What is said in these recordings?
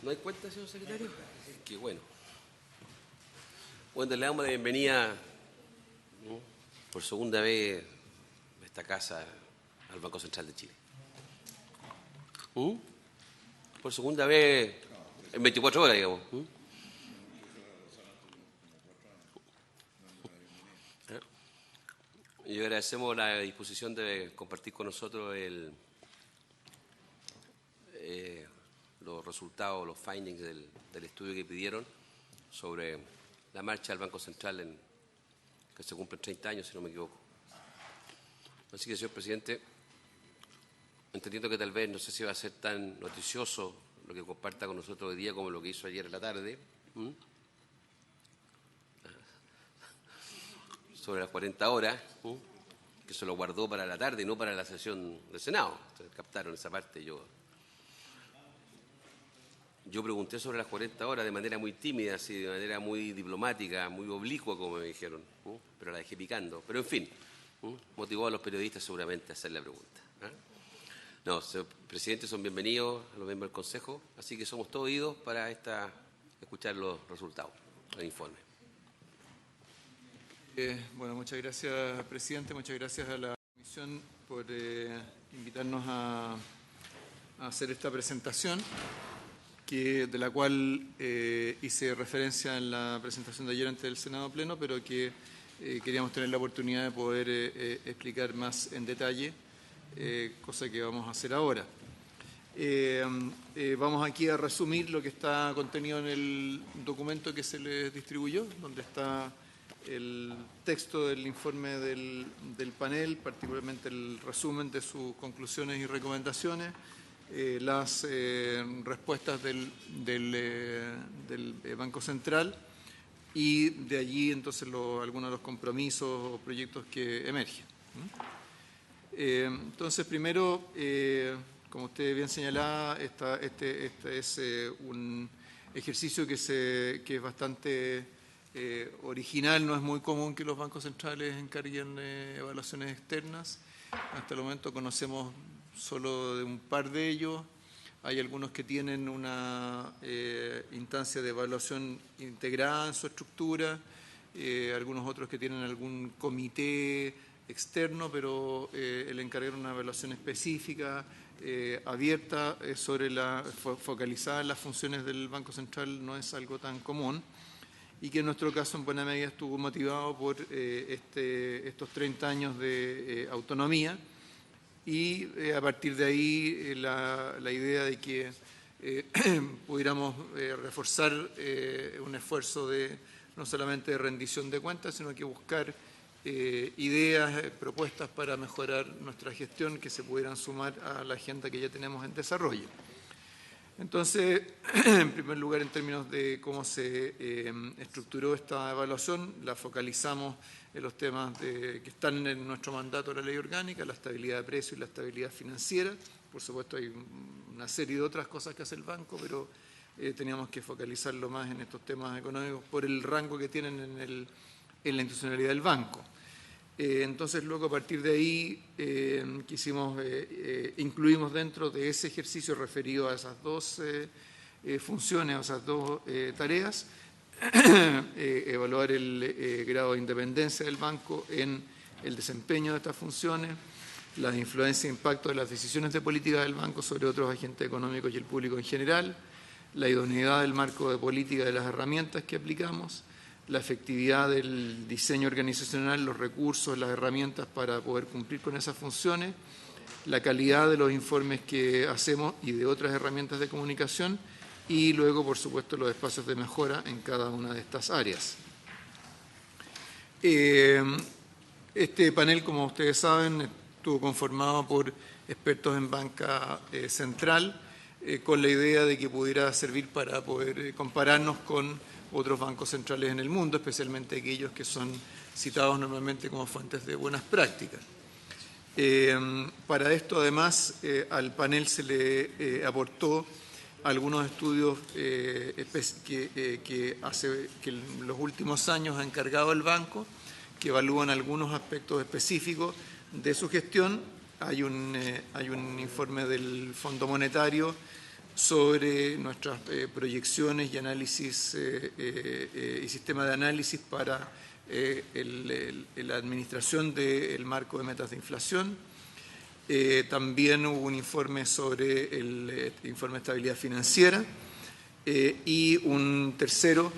¿No hay cuenta, señor secretario? Qué bueno. Bueno, le damos la bienvenida, ¿no?, por segunda vez a esta casa al Banco Central de Chile. Por segunda vez en 24 horas, digamos. Y agradecemos la disposición de compartir con nosotros los resultados, los findings del estudio que pidieron sobre la marcha del Banco Central que se cumplen 30 años, si no me equivoco. Así que, señor presidente, entendiendo que tal vez no sé si va a ser tan noticioso lo que comparta con nosotros hoy día como lo que hizo ayer en la tarde, sobre las 40 horas, que se lo guardó para la tarde y no para la sesión del Senado. Ustedes captaron esa parte. Yo pregunté sobre las 40 horas de manera muy tímida, así, de manera muy diplomática, muy oblicua, como me dijeron, pero la dejé picando. Pero, en fin, motivó a los periodistas seguramente a hacer la pregunta. No, señor presidente, son bienvenidos a los miembros del Consejo, así que somos todos oídos para escuchar los resultados del informe. Bueno, muchas gracias, presidente. Muchas gracias a la comisión por invitarnos a hacer esta presentación, de la cual hice referencia en la presentación de ayer ante el Senado Pleno, pero que queríamos tener la oportunidad de poder explicar más en detalle, cosa que vamos a hacer ahora. Vamos aquí a resumir lo que está contenido en el documento que se les distribuyó, donde está el texto del informe del panel, particularmente el resumen de sus conclusiones y recomendaciones, las respuestas del Banco Central y de allí entonces algunos de los compromisos o proyectos que emergen. Entonces, primero, como usted bien señalaba, este es un ejercicio que es bastante original. No es muy común que los bancos centrales encarguen evaluaciones externas. Hasta el momento conocemos solo de un par de ellos. Hay algunos que tienen una instancia de evaluación integrada en su estructura, algunos otros que tienen algún comité externo, pero el encargar una evaluación específica, abierta, focalizada en las funciones del Banco Central no es algo tan común, y que en nuestro caso en buena medida estuvo motivado por estos 30 años de autonomía, y a partir de ahí la idea de que pudiéramos reforzar un esfuerzo no solamente de rendición de cuentas, sino que buscar ideas, propuestas para mejorar nuestra gestión que se pudieran sumar a la agenda que ya tenemos en desarrollo. Entonces, en primer lugar, en términos de cómo se estructuró esta evaluación, la focalizamos en los temas que están en nuestro mandato de la ley orgánica, la estabilidad de precios y la estabilidad financiera. Por supuesto, hay una serie de otras cosas que hace el banco, pero teníamos que focalizarlo más en estos temas económicos por el rango que tienen en la institucionalidad del banco. Entonces, luego, a partir de ahí, incluimos dentro de ese ejercicio referido a esas dos funciones, a esas dos tareas, evaluar el grado de independencia del banco en el desempeño de estas funciones, la influencia e impacto de las decisiones de política del banco sobre otros agentes económicos y el público en general, la idoneidad del marco de política de las herramientas que aplicamos, la efectividad del diseño organizacional, los recursos, las herramientas para poder cumplir con esas funciones, la calidad de los informes que hacemos y de otras herramientas de comunicación, y luego, por supuesto, los espacios de mejora en cada una de estas áreas. Este panel, como ustedes saben, estuvo conformado por expertos en banca central, con la idea de que pudiera servir para poder compararnos con otros bancos centrales en el mundo, especialmente aquellos que son citados normalmente como fuentes de buenas prácticas. Para esto, además, al panel se le aportó algunos estudios que en los últimos años ha encargado el banco, que evalúan algunos aspectos específicos de su gestión. Hay un informe del Fondo Monetario sobre nuestras proyecciones y análisis y sistema de análisis para la administración del marco de metas de inflación. También hubo un informe sobre el informe de estabilidad financiera y un tercero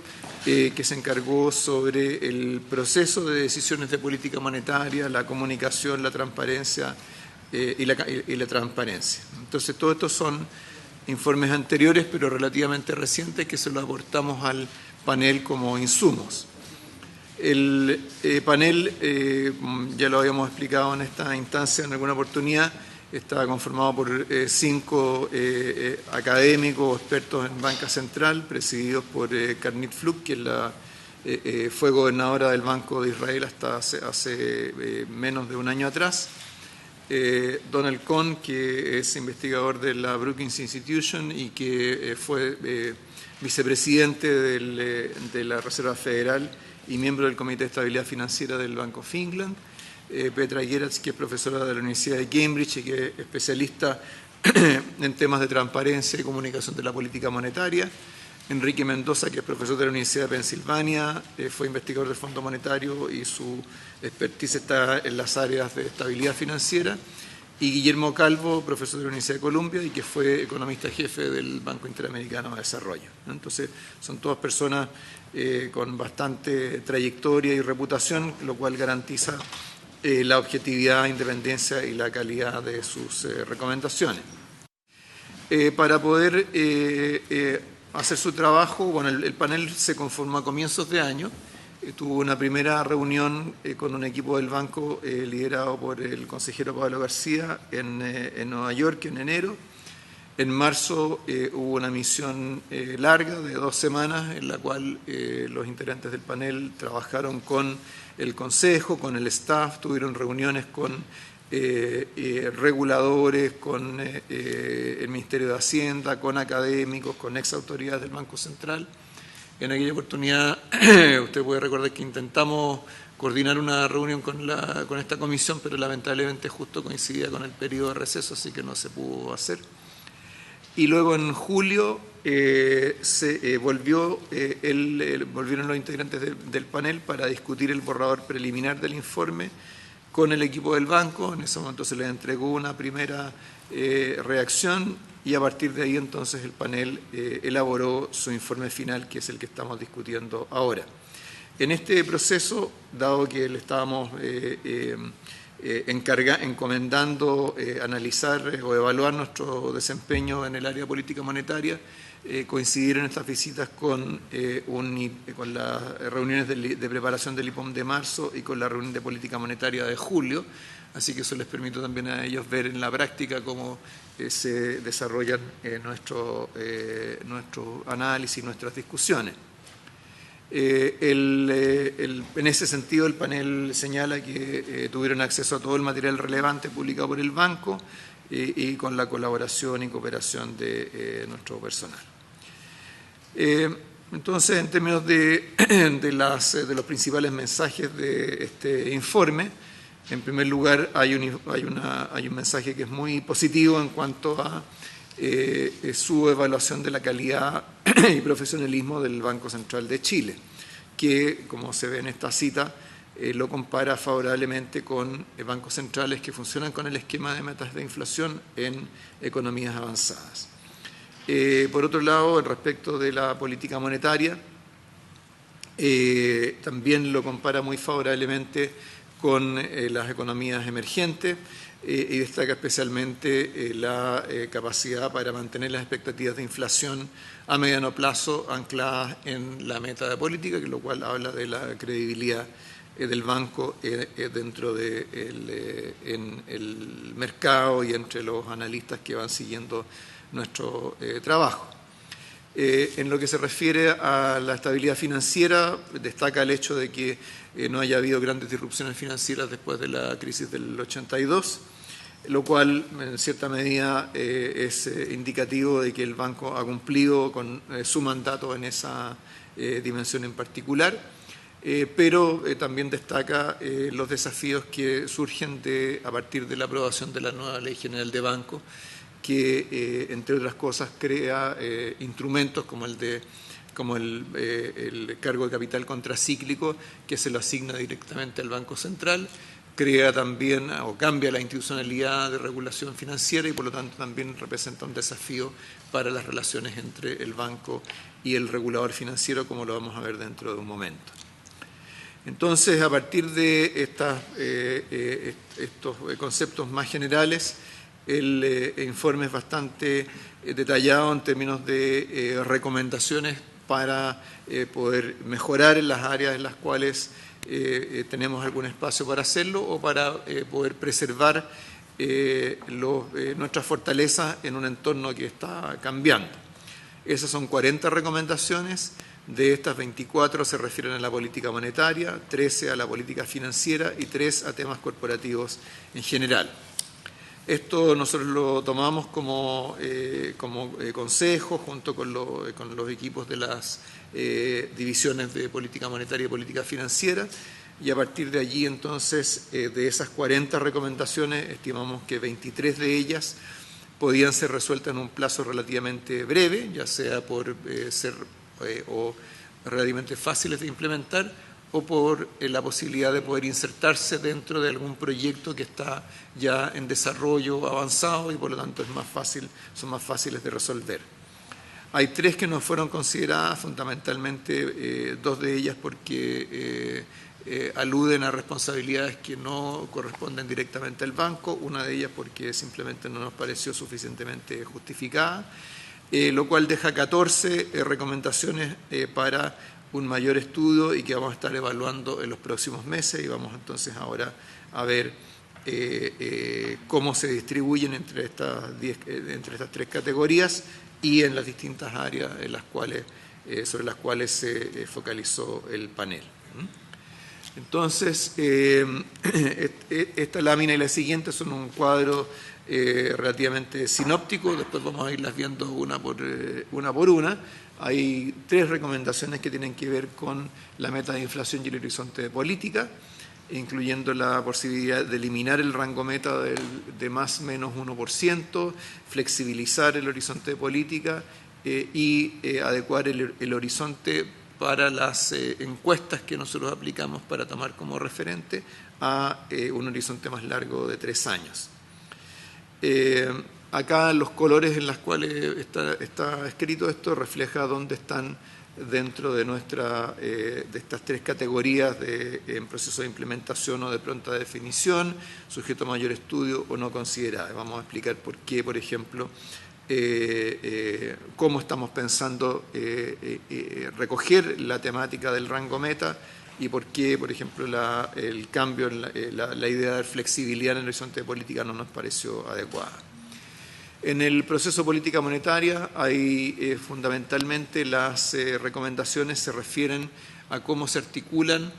que se encargó sobre el proceso de decisiones de política monetaria, la comunicación, la transparencia y la transparencia. Entonces, todos estos son informes anteriores, pero relativamente recientes, que se los aportamos al panel como insumos. El panel, ya lo habíamos explicado en esta instancia en alguna oportunidad, está conformado por 5 académicos o expertos en banca central, presididos por Karnit Flug, que fue gobernadora del Banco de Israel hasta hace menos de un año atrás. Donald Cohn, que es investigador de la Brookings Institution y que fue vicepresidente de la Reserva Federal y miembro del Comité de Estabilidad Financiera del Bank of England. Petra Geratz, que es profesora de la Universidad de Cambridge y que es especialista en temas de transparencia y comunicación de la política monetaria. Enrique Mendoza, que es profesor de la Universidad de Pensilvania, fue investigador del Fondo Monetario y su expertise está en las áreas de estabilidad financiera. Y Guillermo Calvo, profesor de la Universidad de Columbia y que fue economista jefe del Banco Interamericano de Desarrollo. Entonces, son todas personas con bastante trayectoria y reputación, lo cual garantiza la objetividad, independencia y la calidad de sus recomendaciones. Para poder hacer su trabajo, bueno, el panel se conformó a comienzos de año. Tuvo una primera reunión con un equipo del banco liderado por el consejero Pablo García en Nueva York en enero. En marzo hubo una misión larga de 2 semanas en la cual los integrantes del panel trabajaron con el consejo, con el staff, tuvieron reuniones con reguladores, con el Ministerio de Hacienda, con académicos, con ex autoridades del Banco Central. En aquella oportunidad, usted puede recordar que intentamos coordinar una reunión con esta comisión, pero lamentablemente justo coincidía con el periodo de receso, así que no se pudo hacer. Y luego en julio volvieron los integrantes del panel para discutir el borrador preliminar del informe con el equipo del banco. En ese momento se les entregó una primera reacción y a partir de ahí entonces el panel elaboró su informe final, que es el que estamos discutiendo ahora. En este proceso, dado que le estábamos encomendando analizar o evaluar nuestro desempeño en el área de política monetaria, coincidieron estas visitas con las reuniones de preparación del IPOM de marzo y con la reunión de política monetaria de julio, así que eso les permite también a ellos ver en la práctica cómo se desarrollan nuestro análisis, nuestras discusiones. En ese sentido, el panel señala que tuvieron acceso a todo el material relevante publicado por el banco y con la colaboración y cooperación de nuestro personal. Entonces, en términos de los principales mensajes de este informe, en primer lugar hay un mensaje que es muy positivo en cuanto a su evaluación de la calidad y profesionalismo del Banco Central de Chile, que, como se ve en esta cita, lo compara favorablemente con bancos centrales que funcionan con el esquema de metas de inflación en economías avanzadas. Por otro lado, respecto de la política monetaria, también lo compara muy favorablemente con las economías emergentes y destaca especialmente la capacidad para mantener las expectativas de inflación a mediano plazo ancladas en la meta de política, que lo cual habla de la credibilidad del banco dentro del mercado y entre los analistas que van siguiendo nuestro trabajo. En lo que se refiere a la estabilidad financiera, destaca el hecho de que no haya habido grandes disrupciones financieras después de la crisis del 82, lo cual en cierta medida es indicativo de que el banco ha cumplido con su mandato en esa dimensión en particular, pero también destaca los desafíos que surgen a partir de la aprobación de la nueva Ley General de Banco, que, entre otras cosas, crea instrumentos como el cargo de capital contracíclico, que se lo asigna directamente al Banco Central, crea también o cambia la institucionalidad de regulación financiera y por lo tanto también representa un desafío para las relaciones entre el banco y el regulador financiero, como lo vamos a ver dentro de un momento. Entonces, a partir de estos conceptos más generales, el informe es bastante detallado en términos de recomendaciones para poder mejorar en las áreas en las cuales tenemos algún espacio para hacerlo o para poder preservar nuestras fortalezas en un entorno que está cambiando. Esas son 40 recomendaciones. De estas, 24 se refieren a la política monetaria, 13 a la política financiera y 3 a temas corporativos en general. Esto nosotros lo tomamos como consejo junto con los equipos de las divisiones de política monetaria y política financiera, y a partir de allí entonces de esas 40 recomendaciones estimamos que 23 de ellas podían ser resueltas en un plazo relativamente breve, ya sea por ser o relativamente fáciles de implementar o por la posibilidad de poder insertarse dentro de algún proyecto que está ya en desarrollo avanzado y por lo tanto son más fáciles de resolver. Hay 3 que no fueron consideradas, fundamentalmente 2 de ellas porque aluden a responsabilidades que no corresponden directamente al banco, una de ellas porque simplemente no nos pareció suficientemente justificada, lo cual deja 14 recomendaciones para un mayor estudio y que vamos a estar evaluando en los próximos meses, y vamos entonces ahora a ver cómo se distribuyen entre estas 3 categorías y en las distintas áreas en las cuales, sobre las cuales se focalizó el panel. Entonces, esta lámina y la siguiente son un cuadro relativamente sinóptico, después vamos a irlas viendo una por una. Hay 3 recomendaciones que tienen que ver con la meta de inflación y el horizonte de política, incluyendo la posibilidad de eliminar el rango meta de más o menos 1%, flexibilizar el horizonte de política y adecuar el horizonte para las encuestas que nosotros aplicamos para tomar como referente a un horizonte más largo de 3 años. Acá los colores en los cuales está escrito esto refleja dónde están dentro de estas 3 categorías en proceso de implementación o de pronta definición, sujeto a mayor estudio o no considerada. Vamos a explicar por qué, por ejemplo, cómo estamos pensando recoger la temática del rango meta y por qué, por ejemplo, el cambio, la idea de flexibilidad en el horizonte de política no nos pareció adecuada. En el proceso de política monetaria hay fundamentalmente las recomendaciones se refieren a cómo se articulan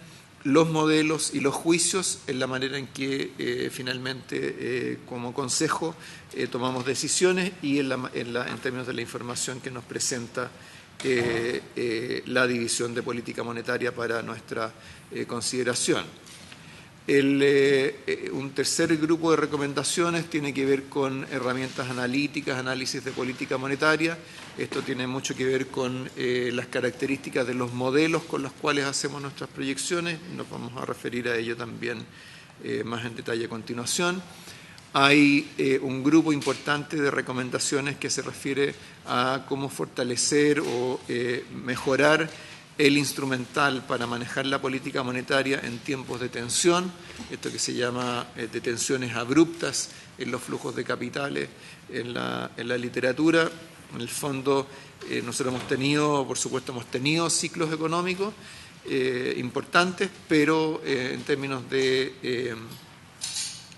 los modelos y los juicios en la manera en que finalmente como consejo tomamos decisiones y en términos de la información que nos presenta la división de política monetaria para nuestra consideración. Un tercer grupo de recomendaciones tiene que ver con herramientas analíticas, análisis de política monetaria. Esto tiene mucho que ver con las características de los modelos con los cuales hacemos nuestras proyecciones. Nos vamos a referir a ello también más en detalle a continuación. Hay un grupo importante de recomendaciones que se refiere a cómo fortalecer o mejorar el instrumental para manejar la política monetaria en tiempos de tensión, esto que se llama de tensiones abruptas en los flujos de capitales en la literatura. En el fondo, nosotros por supuesto hemos tenido ciclos económicos importantes, pero en términos de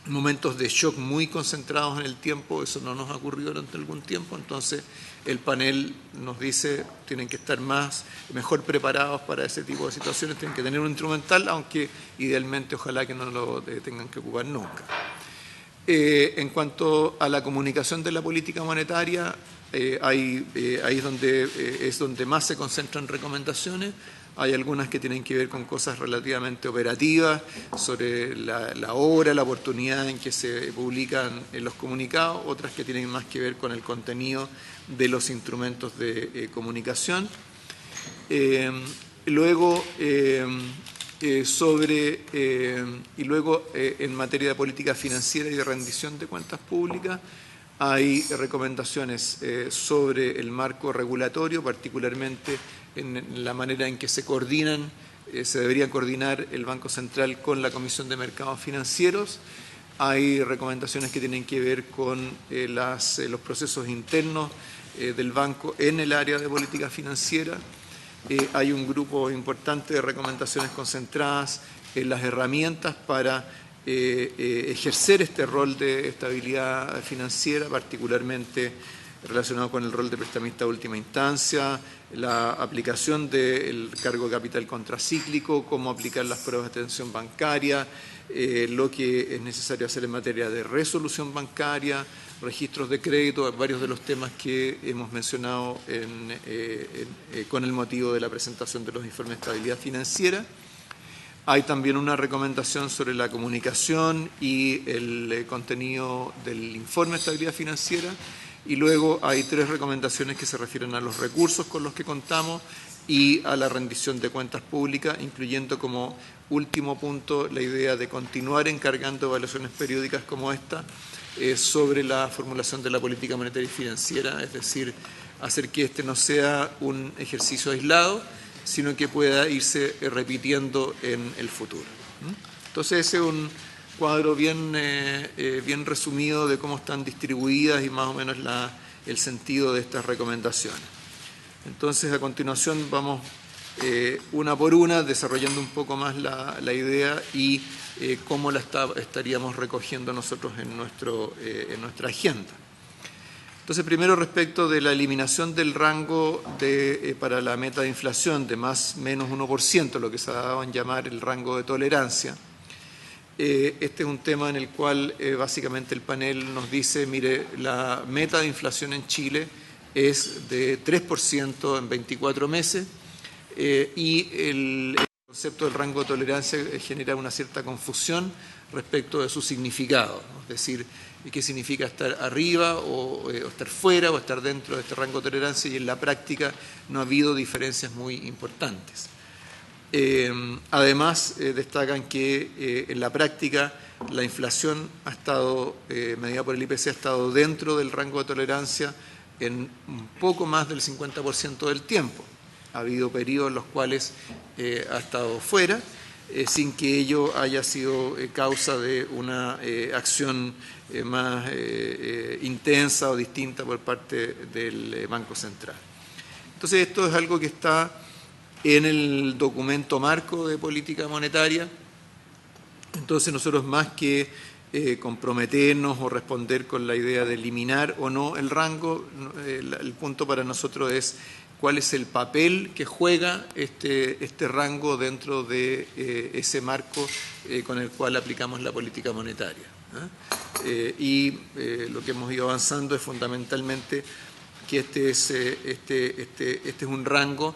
momentos de shock muy concentrados en el tiempo, eso no nos ha ocurrido durante algún tiempo, entonces el panel nos dice tienen que estar mejor preparados para ese tipo de situaciones, tienen que tener un instrumental, aunque idealmente ojalá que no lo tengan que ocupar nunca. En cuanto a la comunicación de la política monetaria, ahí es donde más se concentran recomendaciones. Hay algunas que tienen que ver con cosas relativamente operativas, sobre la hora, la oportunidad en que se publican en los comunicados, otras que tienen más que ver con el contenido de los instrumentos de comunicación. Luego, en materia de política financiera y de rendición de cuentas públicas, hay recomendaciones sobre el marco regulatorio, particularmente en la manera en que se coordinan, se debería coordinar el Banco Central con la Comisión de Mercados Financieros. Hay recomendaciones que tienen que ver con los procesos internos del banco en el área de política financiera. Hay un grupo importante de recomendaciones concentradas en las herramientas para ejercer este rol de estabilidad financiera, particularmente relacionado con el rol de prestamista de última instancia, la aplicación del cargo de capital contracíclico, cómo aplicar las pruebas de atención bancaria, lo que es necesario hacer en materia de resolución bancaria, registros de crédito, varios de los temas que hemos mencionado con el motivo de la presentación de los informes de estabilidad financiera. Hay también una recomendación sobre la comunicación y el contenido del informe de estabilidad financiera. Y luego hay 3 recomendaciones que se refieren a los recursos con los que contamos y a la rendición de cuentas públicas, incluyendo como último punto la idea de continuar encargando evaluaciones periódicas como esta sobre la formulación de la política monetaria y financiera, es decir, hacer que este no sea un ejercicio aislado, sino que pueda irse repitiendo en el futuro. Entonces ese es un cuadro bien resumido de cómo están distribuidas y más o menos el sentido de estas recomendaciones. Entonces a continuación vamos una por una desarrollando un poco más la idea y cómo la estaríamos recogiendo nosotros en nuestra agenda. Entonces, primero respecto de la eliminación del rango para la meta de inflación de más menos 1%, lo que se ha dado en llamar el rango de tolerancia. Este es un tema en el cual básicamente el panel nos dice, mire, la meta de inflación en Chile es de 3% en 24 meses y el concepto del rango de tolerancia genera una cierta confusión respecto de su significado, ¿no? Es decir, qué significa estar arriba o estar fuera o estar dentro de este rango de tolerancia, y en la práctica no ha habido diferencias muy importantes. Además, destacan que en la práctica la inflación ha estado, medida por el IPC, ha estado dentro del rango de tolerancia en un poco más del 50% del tiempo. Ha habido periodos en los cuales ha estado fuera, sin que ello haya sido causa de una acción más intensa o distinta por parte del Banco Central. Entonces, esto es algo que está en el documento marco de política monetaria. Entonces, nosotros más que comprometernos o responder con la idea de eliminar o no el rango, el punto para nosotros es cuál es el papel que juega este rango dentro de ese marco con el cual aplicamos la política monetaria. Lo que hemos ido avanzando es fundamentalmente que este es un rango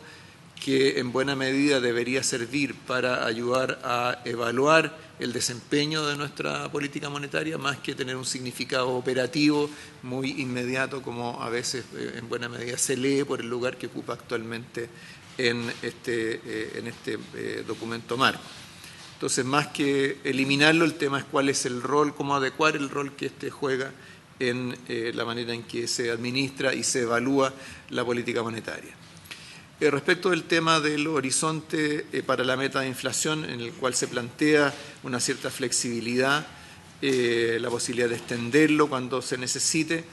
que en buena medida debería servir para ayudar a evaluar el desempeño de nuestra política monetaria, más que tener un significado operativo muy inmediato, como a veces en buena medida se lee por el lugar que ocupa actualmente en este documento marco. Entonces, más que eliminarlo, el tema es cuál es el rol, cómo adecuar el rol que juega en la manera en que se administra y se evalúa la política monetaria. Respecto del tema del horizonte para la meta de inflación, en el cual se plantea una cierta flexibilidad, la posibilidad de extenderlo cuando se necesite,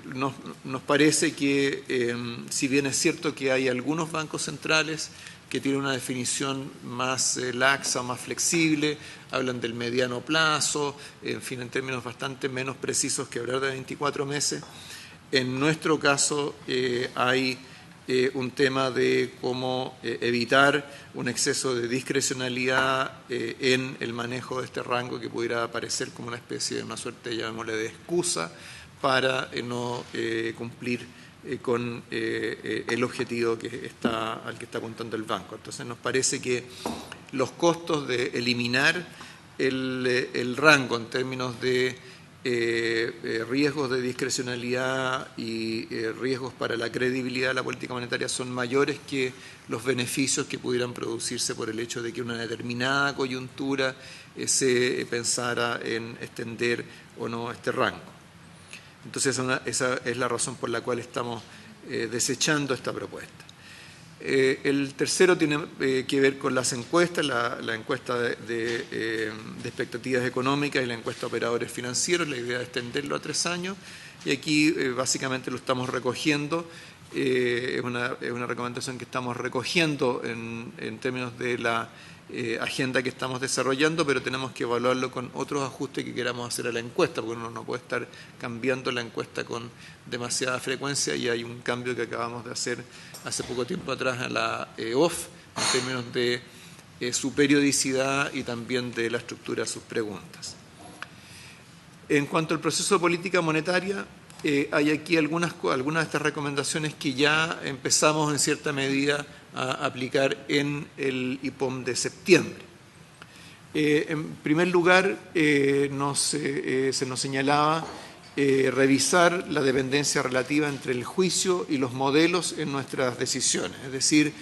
nos parece que, si bien es cierto que hay algunos bancos centrales que tienen una definición más laxa, más flexible, hablan del mediano plazo, en fin, en términos bastante menos precisos que hablar de 24 meses, en nuestro caso hay un tema de cómo evitar un exceso de discrecionalidad en el manejo de este rango que pudiera aparecer como una especie de una suerte, llamémosle, de excusa para no cumplir con el objetivo al que está apuntando el banco. Entonces nos parece que los costos de eliminar el rango en términos de riesgos de discrecionalidad y riesgos para la credibilidad de la política monetaria son mayores que los beneficios que pudieran producirse por el hecho de que una determinada coyuntura se pensara en extender o no este rango. Entonces esa es la razón por la cual estamos desechando esta propuesta. El tercero tiene que ver con las encuestas, la encuesta de expectativas económicas y la encuesta de operadores financieros. La idea es extenderlo a 3 años y aquí básicamente lo estamos recogiendo. Es una recomendación que estamos recogiendo en términos de la agenda que estamos desarrollando, pero tenemos que evaluarlo con otros ajustes que queramos hacer a la encuesta, porque uno no puede estar cambiando la encuesta con demasiada frecuencia y hay un cambio que acabamos de hacer hace poco tiempo atrás a la OFF en términos de su periodicidad y también de la estructura de sus preguntas. En cuanto al proceso de política monetaria, hay aquí algunas de estas recomendaciones que ya empezamos en cierta medida a aplicar en el IPOM de septiembre. En primer lugar, se nos señalaba revisar la dependencia relativa entre el juicio y los modelos en nuestras decisiones, es decir,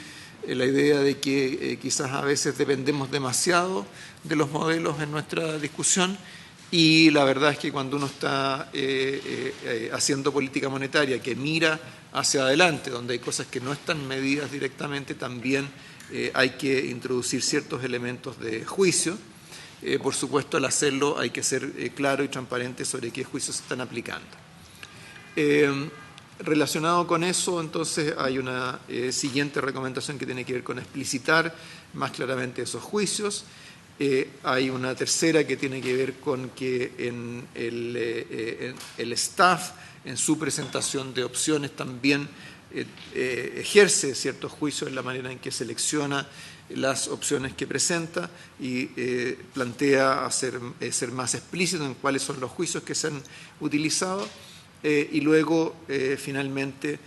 la idea de que quizás a veces dependemos demasiado de los modelos en nuestra discusión. Y la verdad es que cuando uno está haciendo política monetaria que mira hacia adelante, donde hay cosas que no están medidas directamente, también hay que introducir ciertos elementos de juicio. Por supuesto, al hacerlo hay que ser claro y transparente sobre qué juicios se están aplicando. Relacionado con eso, entonces, hay una siguiente recomendación que tiene que ver con explicitar más claramente esos juicios. Hay una tercera que tiene que ver con que en el staff, en su presentación de opciones, también ejerce ciertos juicios en la manera en que selecciona las opciones que presenta y plantea ser más explícito en cuáles son los juicios que se han utilizado y luego, finalmente,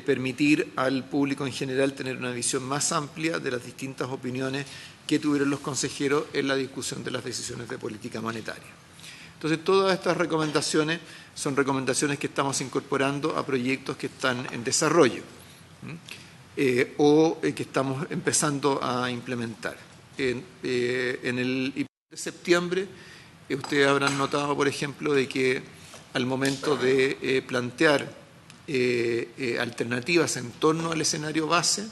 permitir al público en general tener una visión más amplia de las distintas opiniones que tuvieron los consejeros en la discusión de las decisiones de política monetaria. Entonces, todas estas recomendaciones son recomendaciones que estamos incorporando a proyectos que están en desarrollo o que estamos empezando a implementar. En el IPOM de septiembre, ustedes habrán notado, por ejemplo, de que al momento de plantear alternativas en torno al escenario base,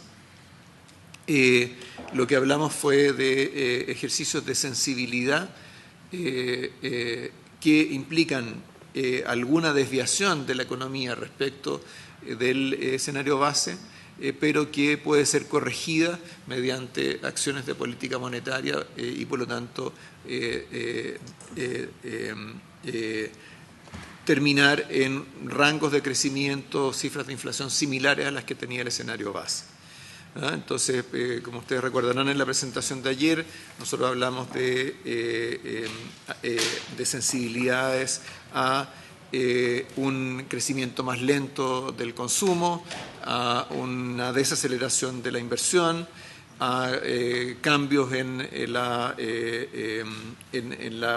lo que hablamos fue de ejercicios de sensibilidad que implican alguna desviación de la economía respecto del escenario base, pero que puede ser corregida mediante acciones de política monetaria y, por lo tanto, terminar en rangos de crecimiento, cifras de inflación similares a las que tenía el escenario base. Entonces, como ustedes recordarán en la presentación de ayer, nosotros hablamos de sensibilidades a un crecimiento más lento del consumo, a una desaceleración de la inversión, a cambios en la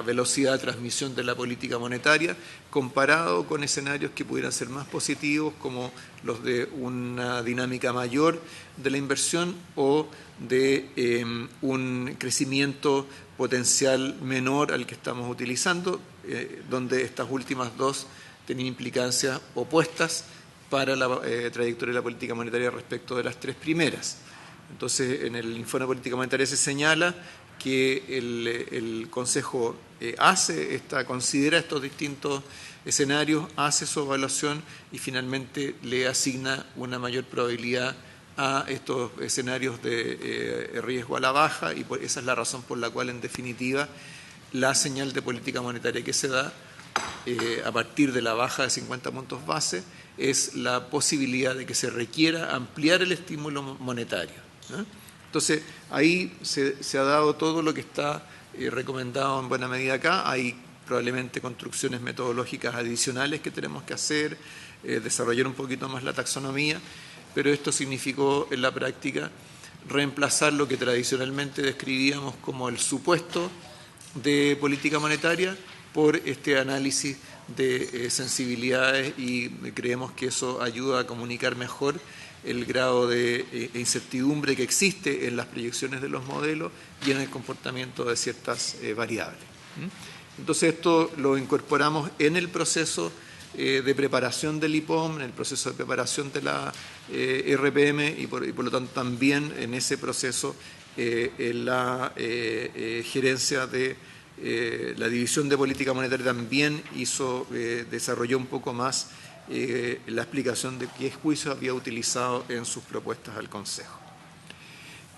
velocidad de transmisión de la política monetaria, comparado con escenarios que pudieran ser más positivos, como los de una dinámica mayor de la inversión o de un crecimiento potencial menor al que estamos utilizando, donde estas últimas dos tenían implicancias opuestas para la trayectoria de la política monetaria respecto de las tres primeras. Entonces, en el informe de política monetaria se señala que el Consejo considera estos distintos escenarios, hace su evaluación y finalmente le asigna una mayor probabilidad a estos escenarios de riesgo a la baja y esa es la razón por la cual, en definitiva, la señal de política monetaria que se da a partir de la baja de 50 puntos base es la posibilidad de que se requiera ampliar el estímulo monetario. Entonces, ahí se ha dado todo lo que está recomendado en buena medida acá. Hay probablemente construcciones metodológicas adicionales que tenemos que hacer, desarrollar un poquito más la taxonomía, pero esto significó en la práctica reemplazar lo que tradicionalmente describíamos como el supuesto de política monetaria por este análisis de sensibilidades, y creemos que eso ayuda a comunicar mejor el grado de incertidumbre que existe en las proyecciones de los modelos y en el comportamiento de ciertas variables. Entonces esto lo incorporamos en el proceso de preparación del IPOM, en el proceso de preparación de la RPM y por lo tanto también en ese proceso en la gerencia de la División de Política Monetaria también desarrolló un poco más la explicación de qué juicio había utilizado en sus propuestas al Consejo.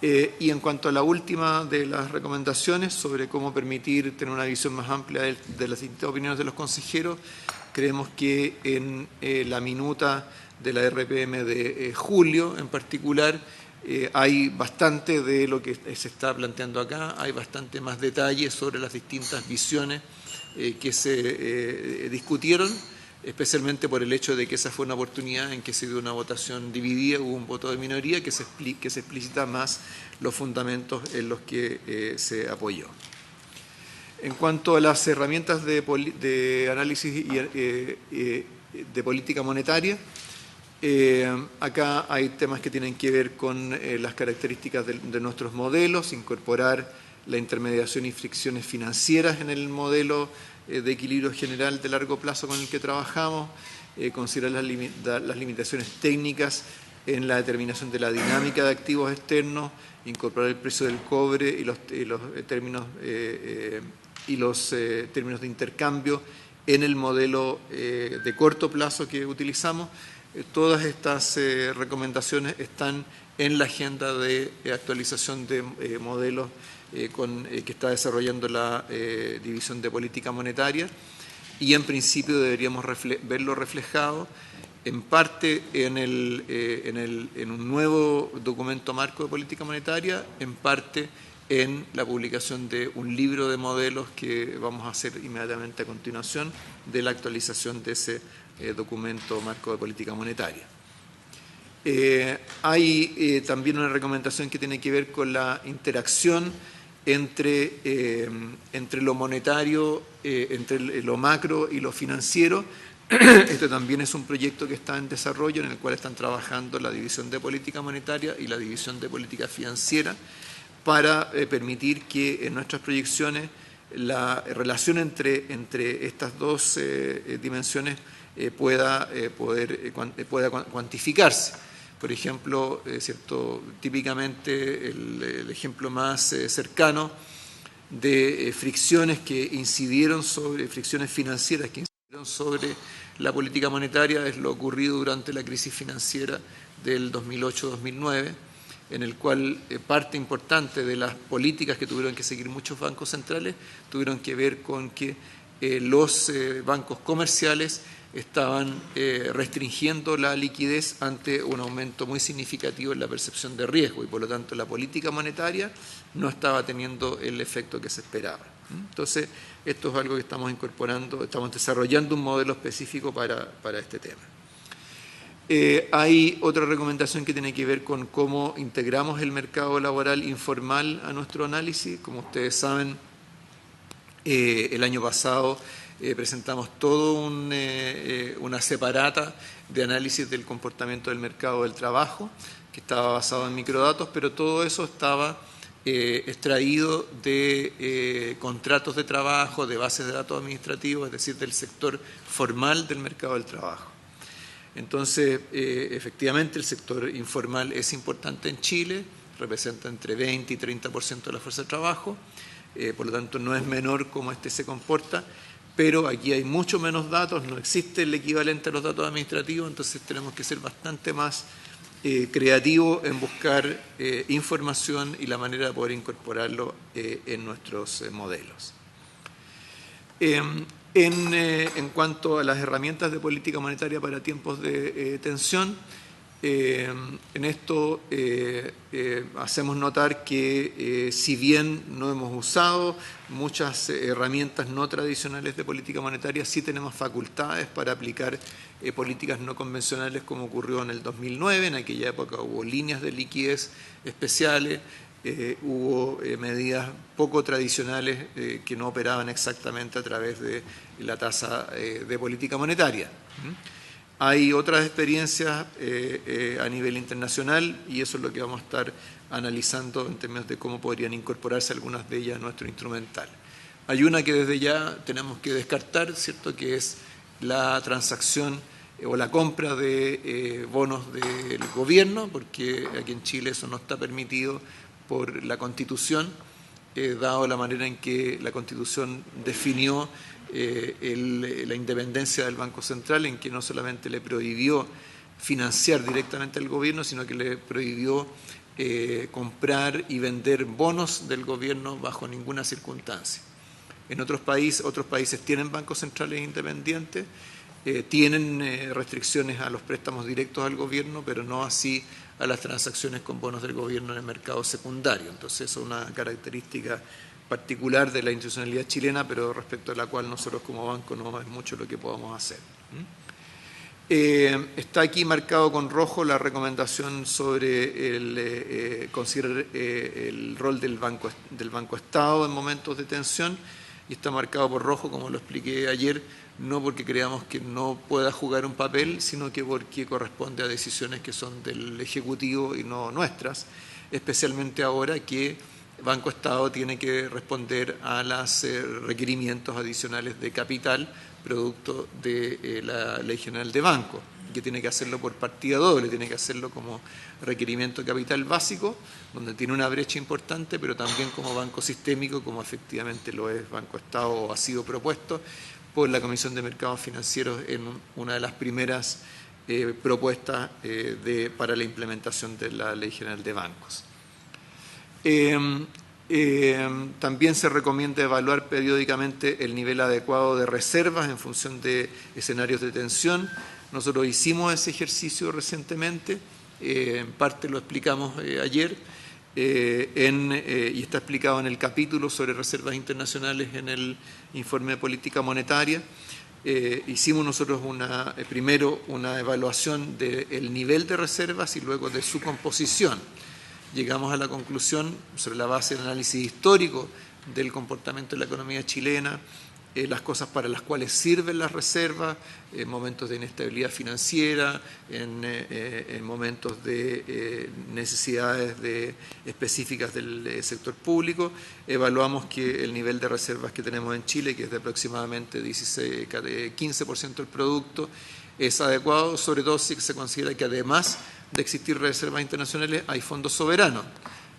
Y en cuanto a la última de las recomendaciones sobre cómo permitir tener una visión más amplia de las distintas opiniones de los consejeros, creemos que en la minuta de la RPM de julio en particular hay bastante de lo que se está planteando acá, hay bastante más detalles sobre las distintas visiones que se discutieron, especialmente por el hecho de que esa fue una oportunidad en que se dio una votación dividida, hubo un voto de minoría que se explicita más los fundamentos en los que se apoyó. En cuanto a las herramientas de análisis de política monetaria, acá hay temas que tienen que ver con las características de nuestros modelos, incorporar la intermediación y fricciones financieras en el modelo de equilibrio general de largo plazo con el que trabajamos, considerar las limitaciones técnicas en la determinación de la dinámica de activos externos, incorporar el precio del cobre y los términos de intercambio en el modelo de corto plazo que utilizamos. Todas estas recomendaciones están en la agenda de actualización de modelos que está desarrollando la División de Política Monetaria, y en principio deberíamos verlo reflejado en parte en un nuevo documento marco de política monetaria, en parte en la publicación de un libro de modelos que vamos a hacer inmediatamente a continuación de la actualización de ese documento marco de política monetaria. Hay también una recomendación que tiene que ver con la interacción entre lo monetario, entre lo macro y lo financiero. Este también es un proyecto que está en desarrollo, en el cual están trabajando la División de Política Monetaria y la División de Política Financiera para permitir que en nuestras proyecciones la relación entre estas dos dimensiones pueda cuantificarse. Por ejemplo, típicamente el ejemplo más cercano de fricciones financieras que incidieron sobre la política monetaria es lo ocurrido durante la crisis financiera del 2008-2009, en el cual parte importante de las políticas que tuvieron que seguir muchos bancos centrales tuvieron que ver con que los bancos comerciales estaban restringiendo la liquidez ante un aumento muy significativo en la percepción de riesgo, y por lo tanto la política monetaria no estaba teniendo el efecto que se esperaba. Entonces, esto es algo que estamos incorporando, estamos desarrollando un modelo específico para este tema. Hay otra recomendación que tiene que ver con cómo integramos el mercado laboral informal a nuestro análisis. Como ustedes saben, el año pasado presentamos todo una separata de análisis del comportamiento del mercado del trabajo, que estaba basado en microdatos, pero todo eso estaba extraído de contratos de trabajo, de bases de datos administrativos, es decir, del sector formal del mercado del trabajo. Entonces, efectivamente, el sector informal es importante en Chile, representa entre 20 y 30% de la fuerza de trabajo, por lo tanto no es menor cómo este se comporta, pero aquí hay mucho menos datos, no existe el equivalente a los datos administrativos, entonces tenemos que ser bastante más creativos en buscar información y la manera de poder incorporarlo en nuestros modelos. En cuanto a las herramientas de política monetaria para tiempos de tensión, En esto hacemos notar que si bien no hemos usado muchas herramientas no tradicionales de política monetaria, sí tenemos facultades para aplicar políticas no convencionales como ocurrió en el 2009. En aquella época hubo líneas de liquidez especiales, hubo medidas poco tradicionales que no operaban exactamente a través de la tasa de política monetaria. Hay otras experiencias a nivel internacional y eso es lo que vamos a estar analizando en términos de cómo podrían incorporarse algunas de ellas a nuestro instrumental. Hay una que desde ya tenemos que descartar, ¿cierto?, que es la transacción o la compra de bonos del gobierno, porque aquí en Chile eso no está permitido por la Constitución, dado la manera en que la Constitución definió la independencia del Banco Central, en que no solamente le prohibió financiar directamente al gobierno, sino que le prohibió comprar y vender bonos del gobierno bajo ninguna circunstancia. En otros países tienen bancos centrales independientes, tienen restricciones a los préstamos directos al gobierno, pero no así a las transacciones con bonos del gobierno en el mercado secundario. Entonces, eso es una característica particular de la institucionalidad chilena, pero respecto a la cual nosotros como banco no es mucho lo que podamos hacer. Está aquí marcado con rojo la recomendación sobre considerar el rol del Banco Estado en momentos de tensión, y está marcado por rojo, como lo expliqué ayer, no porque creamos que no pueda jugar un papel, sino que porque corresponde a decisiones que son del Ejecutivo y no nuestras, especialmente ahora que Banco Estado tiene que responder a los requerimientos adicionales de capital producto de la Ley General de Banco, que tiene que hacerlo por partida doble, tiene que hacerlo como requerimiento de capital básico, donde tiene una brecha importante, pero también como banco sistémico, como efectivamente lo es Banco Estado o ha sido propuesto por la Comisión de Mercados Financieros en una de las primeras propuestas para la implementación de la Ley General de Bancos. También se recomienda evaluar periódicamente el nivel adecuado de reservas en función de escenarios de tensión. Nosotros hicimos ese ejercicio recientemente, en parte lo explicamos ayer, y está explicado en el capítulo sobre reservas internacionales en el informe de política monetaria. Hicimos nosotros primero una evaluación del nivel de reservas y luego de su composición. Llegamos a la conclusión, sobre la base del análisis histórico del comportamiento de la economía chilena, las cosas para las cuales sirven las reservas, en momentos de inestabilidad financiera, en momentos de necesidades específicas del sector público. Evaluamos que el nivel de reservas que tenemos en Chile, que es de aproximadamente 15% del producto, es adecuado, sobre todo si se considera que además de existir reservas internacionales hay fondos soberanos.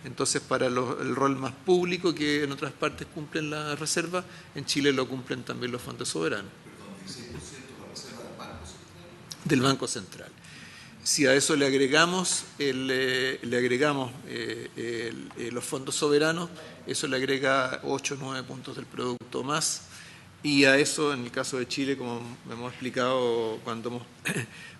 Entonces, para el rol más público que en otras partes cumplen las reservas, en Chile lo cumplen también los fondos soberanos. Perdón, 16% la reserva del Banco Central. Del Banco Central. Si a eso le agregamos, los fondos soberanos, eso le agrega 8 o 9 puntos del producto más. Y a eso, en el caso de Chile, como hemos explicado cuando hemos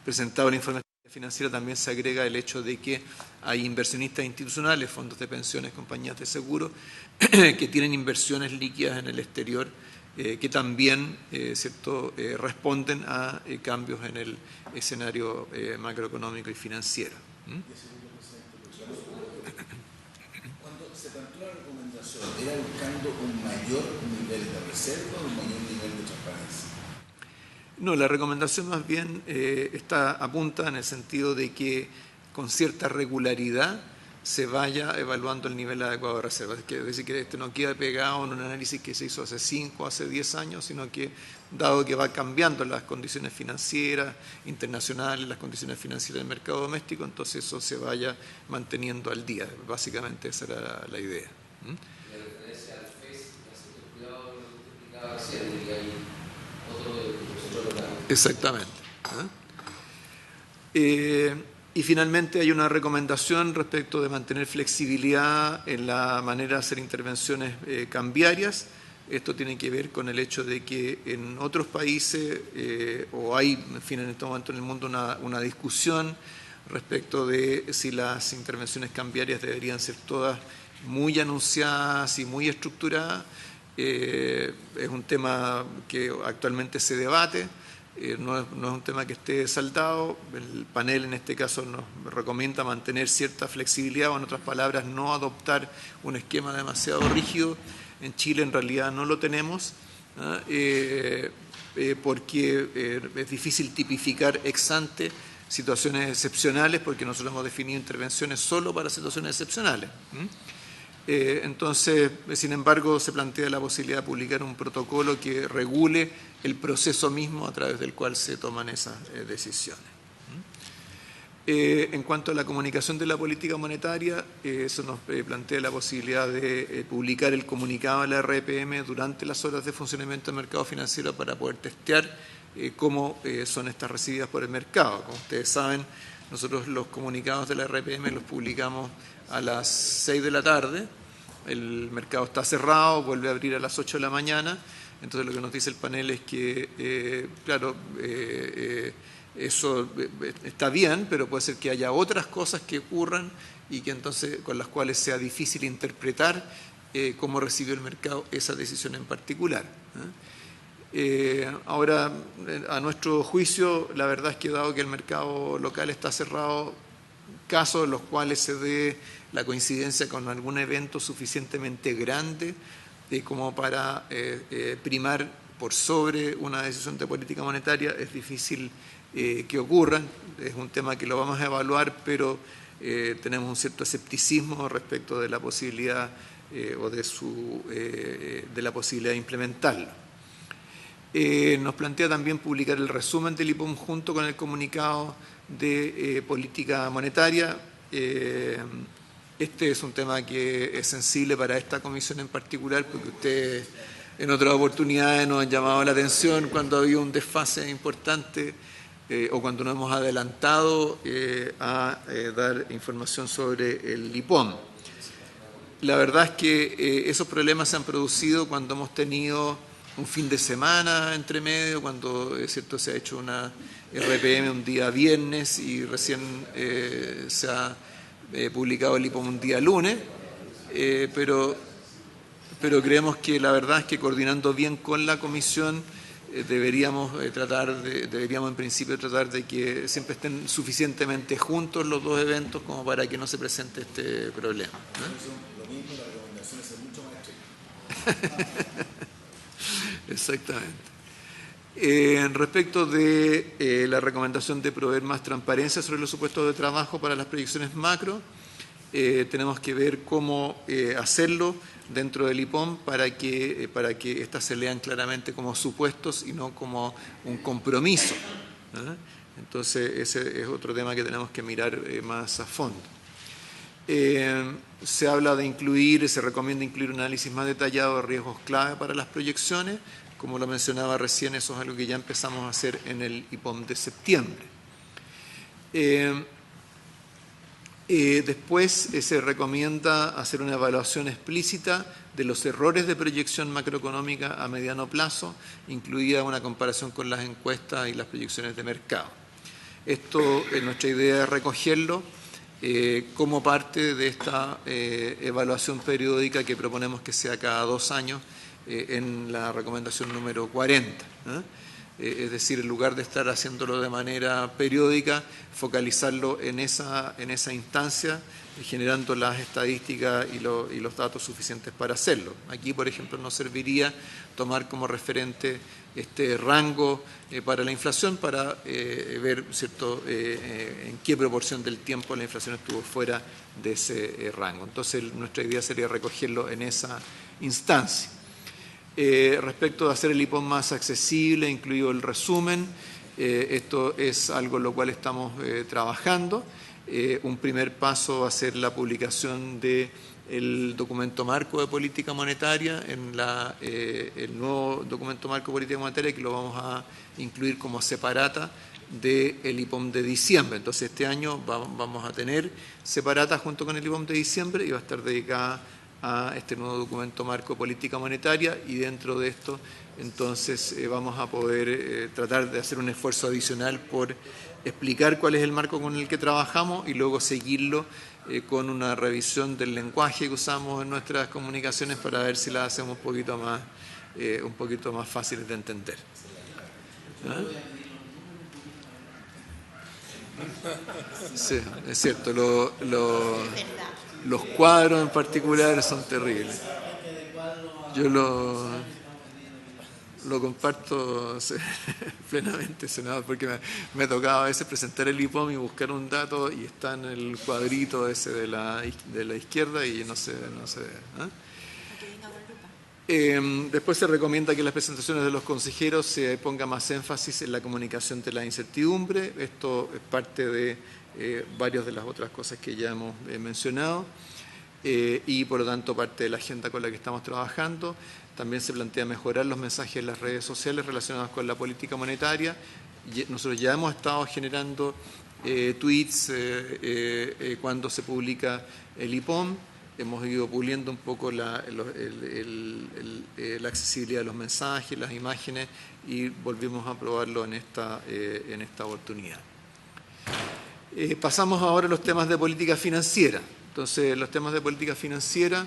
presentado el informe financiera, también se agrega el hecho de que hay inversionistas institucionales, fondos de pensiones, compañías de seguros, que tienen inversiones líquidas en el exterior, que también responden a cambios en el escenario macroeconómico y financiero. Cuando se planteó la recomendación, ¿era buscando un mayor nivel de reserva o un mayor nivel de transparencia? No, la recomendación más bien apunta en el sentido de que con cierta regularidad se vaya evaluando el nivel adecuado de reservas. Es decir, que no queda pegado en un análisis que se hizo hace 5, hace 10 años, sino que dado que va cambiando las condiciones financieras internacionales, las condiciones financieras del mercado doméstico, entonces eso se vaya manteniendo al día. Básicamente esa era la idea. La referencia al FES, el cuidado de lo que explicaba recién, y hay otro Exactamente. Y finalmente hay una recomendación respecto de mantener flexibilidad en la manera de hacer intervenciones cambiarias. Esto tiene que ver con el hecho de que en otros países, o hay, en fin, en este momento en el mundo una discusión respecto de si las intervenciones cambiarias deberían ser todas muy anunciadas y muy estructuradas. Es un tema que actualmente se debate, no es un tema que esté saldado. El panel en este caso nos recomienda mantener cierta flexibilidad, o en otras palabras, no adoptar un esquema demasiado rígido. En Chile en realidad no lo tenemos, porque es difícil tipificar ex ante situaciones excepcionales, porque nosotros hemos definido intervenciones solo para situaciones excepcionales. Entonces, sin embargo, se plantea la posibilidad de publicar un protocolo que regule el proceso mismo a través del cual se toman esas decisiones. En cuanto a la comunicación de la política monetaria, eso nos plantea la posibilidad de publicar el comunicado de la RPM durante las horas de funcionamiento del mercado financiero para poder testear cómo son estas recibidas por el mercado. Como ustedes saben, nosotros los comunicados de la RPM los publicamos a las 6 de la tarde, el mercado está cerrado, vuelve a abrir a las 8 de la mañana, entonces lo que nos dice el panel es que, eso está bien, pero puede ser que haya otras cosas que ocurran y que entonces con las cuales sea difícil interpretar cómo recibió el mercado esa decisión en particular. Ahora, a nuestro juicio, la verdad es que dado que el mercado local está cerrado, casos en los cuales se dé la coincidencia con algún evento suficientemente grande como para primar por sobre una decisión de política monetaria, es difícil que ocurran. Es un tema que lo vamos a evaluar, pero tenemos un cierto escepticismo respecto de la posibilidad o de la posibilidad de implementarlo. Nos plantea también publicar el resumen del IPOM junto con el comunicado de política monetaria. Este es un tema que es sensible para esta comisión en particular, porque ustedes en otras oportunidades nos han llamado la atención cuando ha habido un desfase importante o cuando nos hemos adelantado a dar información sobre el IPOM. La verdad es que esos problemas se han producido cuando hemos tenido un fin de semana entre medio, cuando es cierto, se ha hecho una RPM un día viernes y recién se ha publicado el IPOM un día lunes, pero creemos que la verdad es que coordinando bien con la comisión deberíamos en principio tratar de que siempre estén suficientemente juntos los dos eventos como para que no se presente este problema. Lo mismo, la recomendación es ser mucho más estricta. Exactamente. Respecto de la recomendación de proveer más transparencia sobre los supuestos de trabajo para las proyecciones macro, tenemos que ver cómo hacerlo dentro del IPOM para que éstas se lean claramente como supuestos y no como un compromiso. Entonces, ese es otro tema que tenemos que mirar más a fondo. Se habla de se recomienda incluir un análisis más detallado de riesgos clave para las proyecciones. Como lo mencionaba recién, eso es algo que ya empezamos a hacer en el IPOM de septiembre. Después se recomienda hacer una evaluación explícita de los errores de proyección macroeconómica a mediano plazo, incluida una comparación con las encuestas y las proyecciones de mercado. Esto, nuestra idea es recogerlo como parte de esta evaluación periódica que proponemos que sea cada 2 años en la recomendación número 40. Es decir, en lugar de estar haciéndolo de manera periódica, focalizarlo en esa instancia, generando las estadísticas y los datos suficientes para hacerlo. Aquí, por ejemplo, nos serviría tomar como referente este rango para la inflación para ver, ¿cierto?, en qué proporción del tiempo la inflación estuvo fuera de ese rango. Entonces, nuestra idea sería recogerlo en esa instancia. Respecto de hacer el IPOM más accesible, incluido el resumen, esto es algo en lo cual estamos trabajando. Un primer paso va a ser la publicación del documento marco de política monetaria, el nuevo documento marco de política monetaria, que lo vamos a incluir como separata del IPOM de diciembre. Entonces, este año vamos a tener separata junto con el IPOM de diciembre y va a estar dedicada a este nuevo documento marco de política monetaria, y dentro de esto entonces vamos a poder tratar de hacer un esfuerzo adicional por explicar cuál es el marco con el que trabajamos y luego seguirlo con una revisión del lenguaje que usamos en nuestras comunicaciones para ver si las hacemos un poquito más fáciles de entender. ¿Ah? Sí, es cierto. Los cuadros en particular son terribles. Yo lo comparto plenamente, senador, porque me tocaba a veces presentar el IPOM y buscar un dato y está en el cuadrito ese de la izquierda y no se ve. Después se recomienda que en las presentaciones de los consejeros se ponga más énfasis en la comunicación de la incertidumbre. Esto es parte de varias de las otras cosas que ya hemos mencionado y por lo tanto parte de la agenda con la que estamos trabajando. También se plantea mejorar los mensajes en las redes sociales relacionados con la política monetaria. Nosotros ya hemos estado generando tweets cuando se publica el IPOM. Hemos ido puliendo un poco la accesibilidad de los mensajes, las imágenes, y volvimos a probarlo en esta oportunidad. Pasamos ahora a los temas de política financiera. Entonces, los temas de política financiera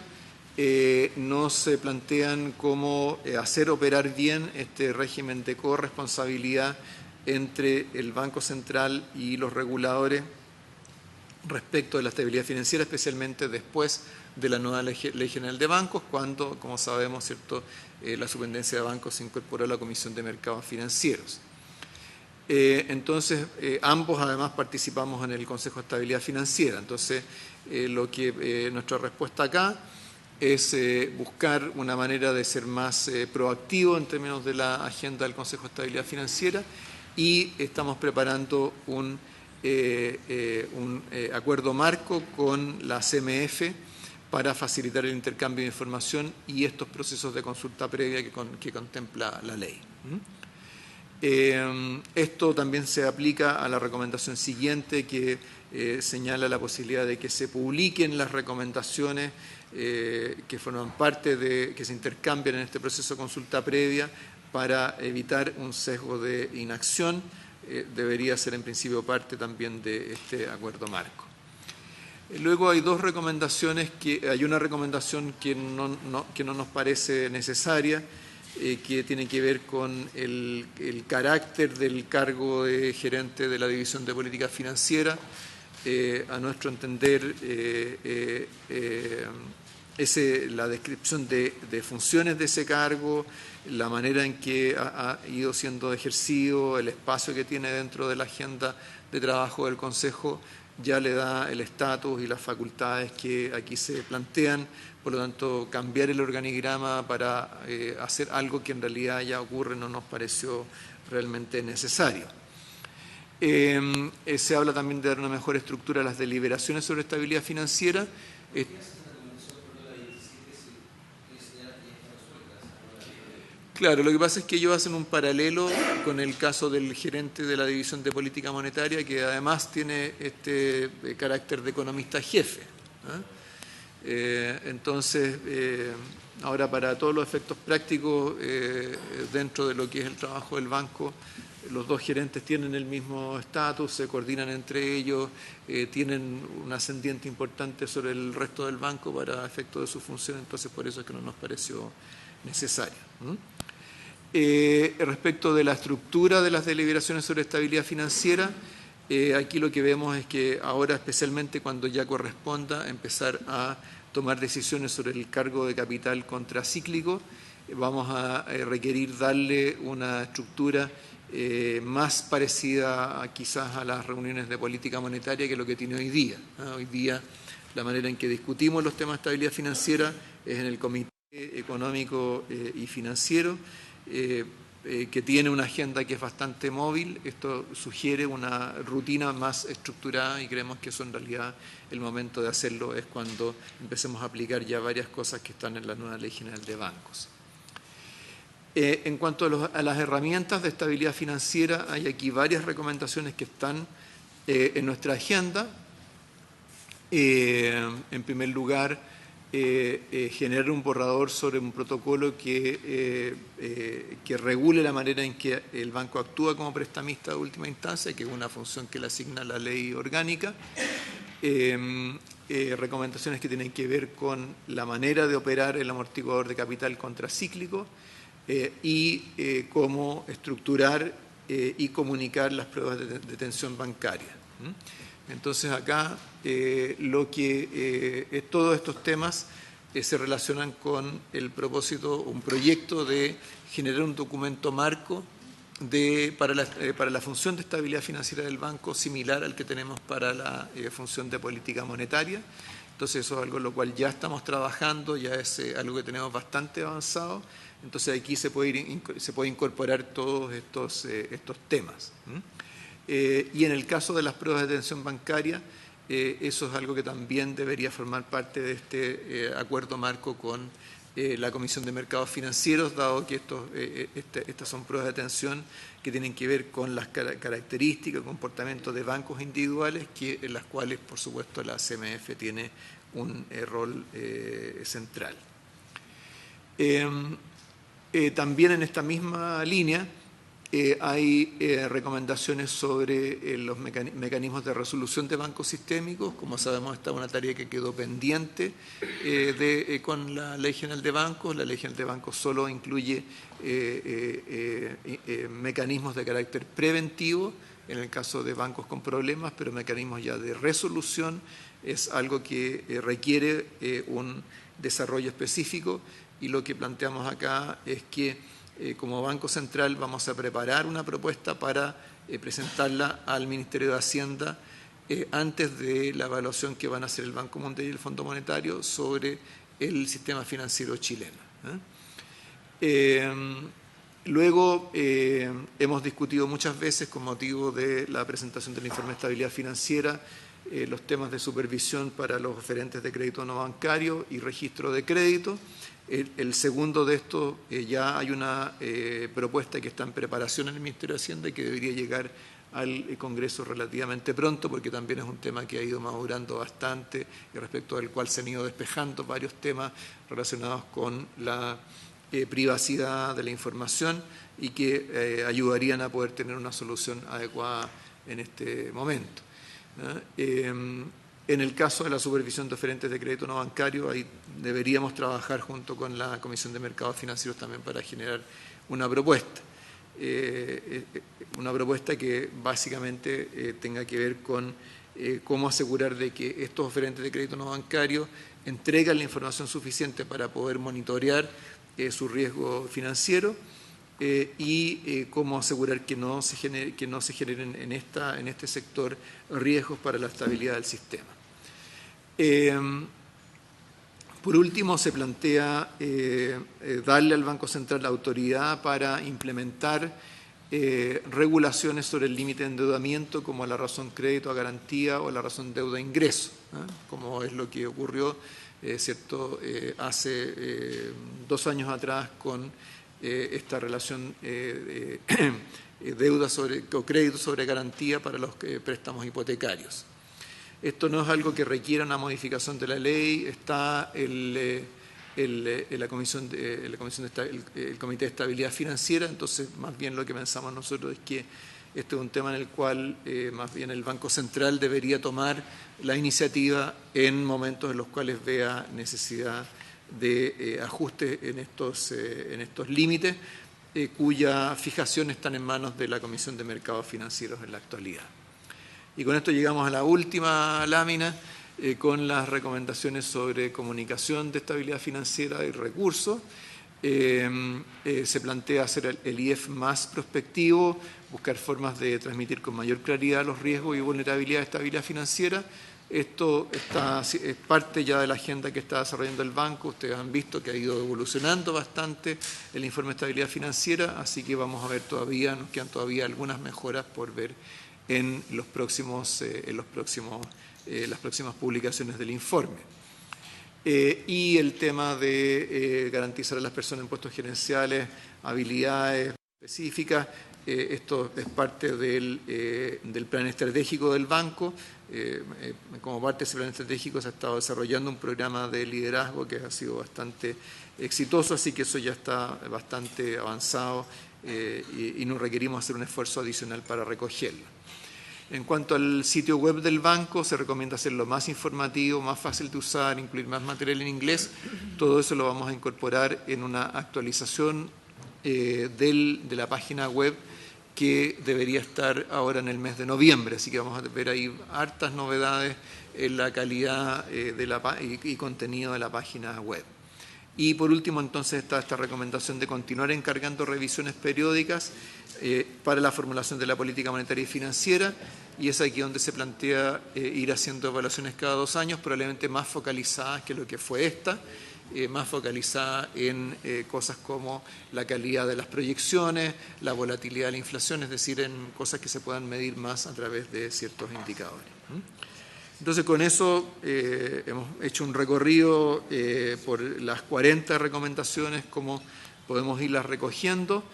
no se plantean cómo hacer operar bien este régimen de corresponsabilidad entre el Banco Central y los reguladores respecto de la estabilidad financiera, especialmente después de la nueva Ley General de Bancos, cuando, como sabemos, ¿cierto?, la Superintendencia de Bancos se incorporó a la Comisión de Mercados Financieros. Entonces, ambos además participamos en el Consejo de Estabilidad Financiera. Entonces, nuestra respuesta acá es buscar una manera de ser más proactivo en términos de la agenda del Consejo de Estabilidad Financiera, y estamos preparando un acuerdo marco con la CMF para facilitar el intercambio de información y estos procesos de consulta previa que contempla la ley. Esto también se aplica a la recomendación siguiente, que señala la posibilidad de que se publiquen las recomendaciones que forman parte que se intercambian en este proceso de consulta previa para evitar un sesgo de inacción. Debería ser en principio parte también de este acuerdo marco. Luego hay dos recomendaciones, hay una recomendación que no nos parece necesaria, que tiene que ver con el carácter del cargo de gerente de la División de Política Financiera. A nuestro entender, la descripción de funciones de ese cargo, la manera en que ha ido siendo ejercido, el espacio que tiene dentro de la agenda de trabajo del Consejo, ya le da el estatus y las facultades que aquí se plantean. Por lo tanto, cambiar el organigrama para hacer algo que en realidad ya ocurre no nos pareció realmente necesario. Se habla también de dar una mejor estructura a las deliberaciones sobre estabilidad financiera. Claro, lo que pasa es que ellos hacen un paralelo con el caso del gerente de la División de Política Monetaria, que además tiene este carácter de economista jefe. Entonces, ahora para todos los efectos prácticos, dentro de lo que es el trabajo del banco, los dos gerentes tienen el mismo estatus, se coordinan entre ellos, tienen un ascendiente importante sobre el resto del banco para efecto de su función, entonces por eso es que no nos pareció necesario. Respecto de la estructura de las deliberaciones sobre estabilidad financiera, aquí lo que vemos es que ahora, especialmente cuando ya corresponda empezar a tomar decisiones sobre el cargo de capital contracíclico, vamos a requerir darle una estructura más parecida quizás a las reuniones de política monetaria que lo que tiene hoy día. Hoy día la manera en que discutimos los temas de estabilidad financiera es en el Comité Económico y Financiero, que tiene una agenda que es bastante móvil. Esto sugiere una rutina más estructurada y creemos que eso en realidad el momento de hacerlo es cuando empecemos a aplicar ya varias cosas que están en la nueva Ley General de Bancos. En cuanto a las herramientas de estabilidad financiera, hay aquí varias recomendaciones que están en nuestra agenda. En primer lugar, generar un borrador sobre un protocolo que regule la manera en que el banco actúa como prestamista de última instancia, que es una función que le asigna la ley orgánica. Recomendaciones que tienen que ver con la manera de operar el amortiguador de capital contracíclico y cómo estructurar y comunicar las pruebas de detención bancaria. Entonces acá todos estos temas se relacionan con el propósito, un proyecto de generar un documento marco para la función de estabilidad financiera del banco, similar al que tenemos para la función de política monetaria. Entonces eso es algo en lo cual ya estamos trabajando, ya es algo que tenemos bastante avanzado. Entonces aquí se puede incorporar todos estos temas. Y en el caso de las pruebas de detención bancaria, eso es algo que también debería formar parte de este acuerdo marco con la Comisión de Mercados Financieros, dado que estas son pruebas de detención que tienen que ver con las características, comportamientos de bancos individuales, en las cuales, por supuesto, la CMF tiene un rol central. También en esta misma línea hay recomendaciones sobre los mecanismos de resolución de bancos sistémicos. Como sabemos, esta es una tarea que quedó pendiente con la Ley General de Bancos. La Ley General de Bancos solo incluye mecanismos de carácter preventivo en el caso de bancos con problemas, pero mecanismos ya de resolución es algo que requiere un desarrollo específico, y lo que planteamos acá es que como Banco Central vamos a preparar una propuesta para presentarla al Ministerio de Hacienda antes de la evaluación que van a hacer el Banco Mundial y el Fondo Monetario sobre el sistema financiero chileno. Luego hemos discutido muchas veces, con motivo de la presentación del informe de estabilidad financiera, los temas de supervisión para los oferentes de crédito no bancario y registro de crédito. El segundo de estos, ya hay una propuesta que está en preparación en el Ministerio de Hacienda y que debería llegar al Congreso relativamente pronto, porque también es un tema que ha ido madurando bastante y respecto del cual se han ido despejando varios temas relacionados con la privacidad de la información y que ayudarían a poder tener una solución adecuada en este momento. En el caso de la supervisión de oferentes de crédito no bancario, ahí deberíamos trabajar junto con la Comisión de Mercados Financieros también para generar una propuesta. Una propuesta que básicamente tenga que ver con cómo asegurar de que estos oferentes de crédito no bancario entregan la información suficiente para poder monitorear su riesgo financiero y cómo asegurar que no se generen en este sector riesgos para la estabilidad del sistema. Por último, se plantea darle al Banco Central la autoridad para implementar regulaciones sobre el límite de endeudamiento, como la razón crédito a garantía o la razón deuda a ingreso, como es lo que ocurrió hace 2 años atrás con esta relación deuda o crédito sobre garantía para los préstamos hipotecarios. Esto no es algo que requiera una modificación de la ley, está el Comité de Estabilidad Financiera. Entonces más bien lo que pensamos nosotros es que este es un tema en el cual más bien el Banco Central debería tomar la iniciativa en momentos en los cuales vea necesidad de ajuste en estos límites, cuya fijación están en manos de la Comisión de Mercados Financieros en la actualidad. Y con esto llegamos a la última lámina, con las recomendaciones sobre comunicación de estabilidad financiera y recursos. Se plantea hacer el IEF más prospectivo, buscar formas de transmitir con mayor claridad los riesgos y vulnerabilidad de estabilidad financiera. Esto es parte ya de la agenda que está desarrollando el banco. Ustedes han visto que ha ido evolucionando bastante el informe de estabilidad financiera, así que vamos a ver nos quedan todavía algunas mejoras por ver en las próximas publicaciones del informe. Y el tema de garantizar a las personas en puestos gerenciales habilidades específicas esto es parte del plan estratégico del banco. Como parte de ese plan estratégico se ha estado desarrollando un programa de liderazgo que ha sido bastante exitoso, así que eso ya está bastante avanzado y no requerimos hacer un esfuerzo adicional para recogerlo. En cuanto al sitio web del banco, se recomienda hacerlo más informativo, más fácil de usar, incluir más material en inglés. Todo eso lo vamos a incorporar en una actualización de la página web que debería estar ahora en el mes de noviembre. Así que vamos a ver ahí hartas novedades en la calidad y contenido de la página web. Y por último, entonces, está esta recomendación de continuar encargando revisiones periódicas para la formulación de la política monetaria y financiera, y es aquí donde se plantea ir haciendo evaluaciones cada 2 años, probablemente más focalizadas que lo que fue esta, más focalizada en cosas como la calidad de las proyecciones, la volatilidad de la inflación, es decir, en cosas que se puedan medir más a través de ciertos indicadores. Entonces, con eso hemos hecho un recorrido por las 40 recomendaciones, cómo podemos irlas recogiendo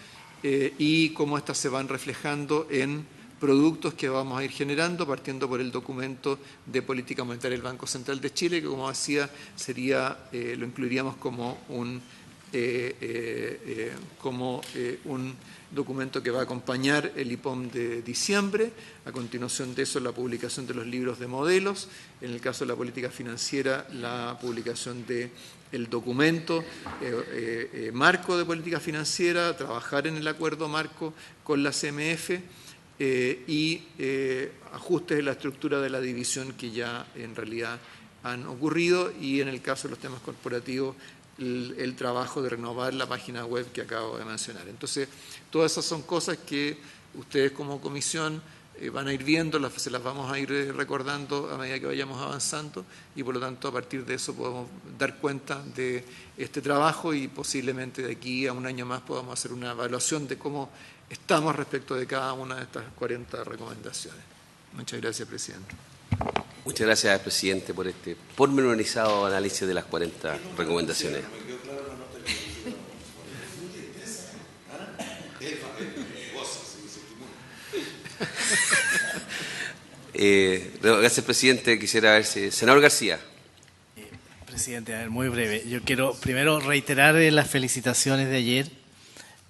y cómo estas se van reflejando en productos que vamos a ir generando, partiendo por el documento de política monetaria del Banco Central de Chile, que, como decía, lo incluiríamos como un documento que va a acompañar el IPOM de diciembre. A continuación de eso, la publicación de los libros de modelos. En el caso de la política financiera, la publicación del documento marco de política financiera, trabajar en el acuerdo marco con la CMF y ajustes en la estructura de la división que ya en realidad han ocurrido, y en el caso de los temas corporativos, el trabajo de renovar la página web que acabo de mencionar. Entonces, todas esas son cosas que ustedes como comisión van a ir viendo, se las vamos a ir recordando a medida que vayamos avanzando, y por lo tanto a partir de eso podemos dar cuenta de este trabajo y posiblemente de aquí a un año más podamos hacer una evaluación de cómo estamos respecto de cada una de estas 40 recomendaciones. Muchas gracias, presidente. Muchas gracias, presidente, por este pormenorizado análisis de las 40 recomendaciones. Gracias, presidente. Quisiera ver si... Senador García. Presidente, a ver, muy breve. Yo quiero primero reiterar las felicitaciones de ayer.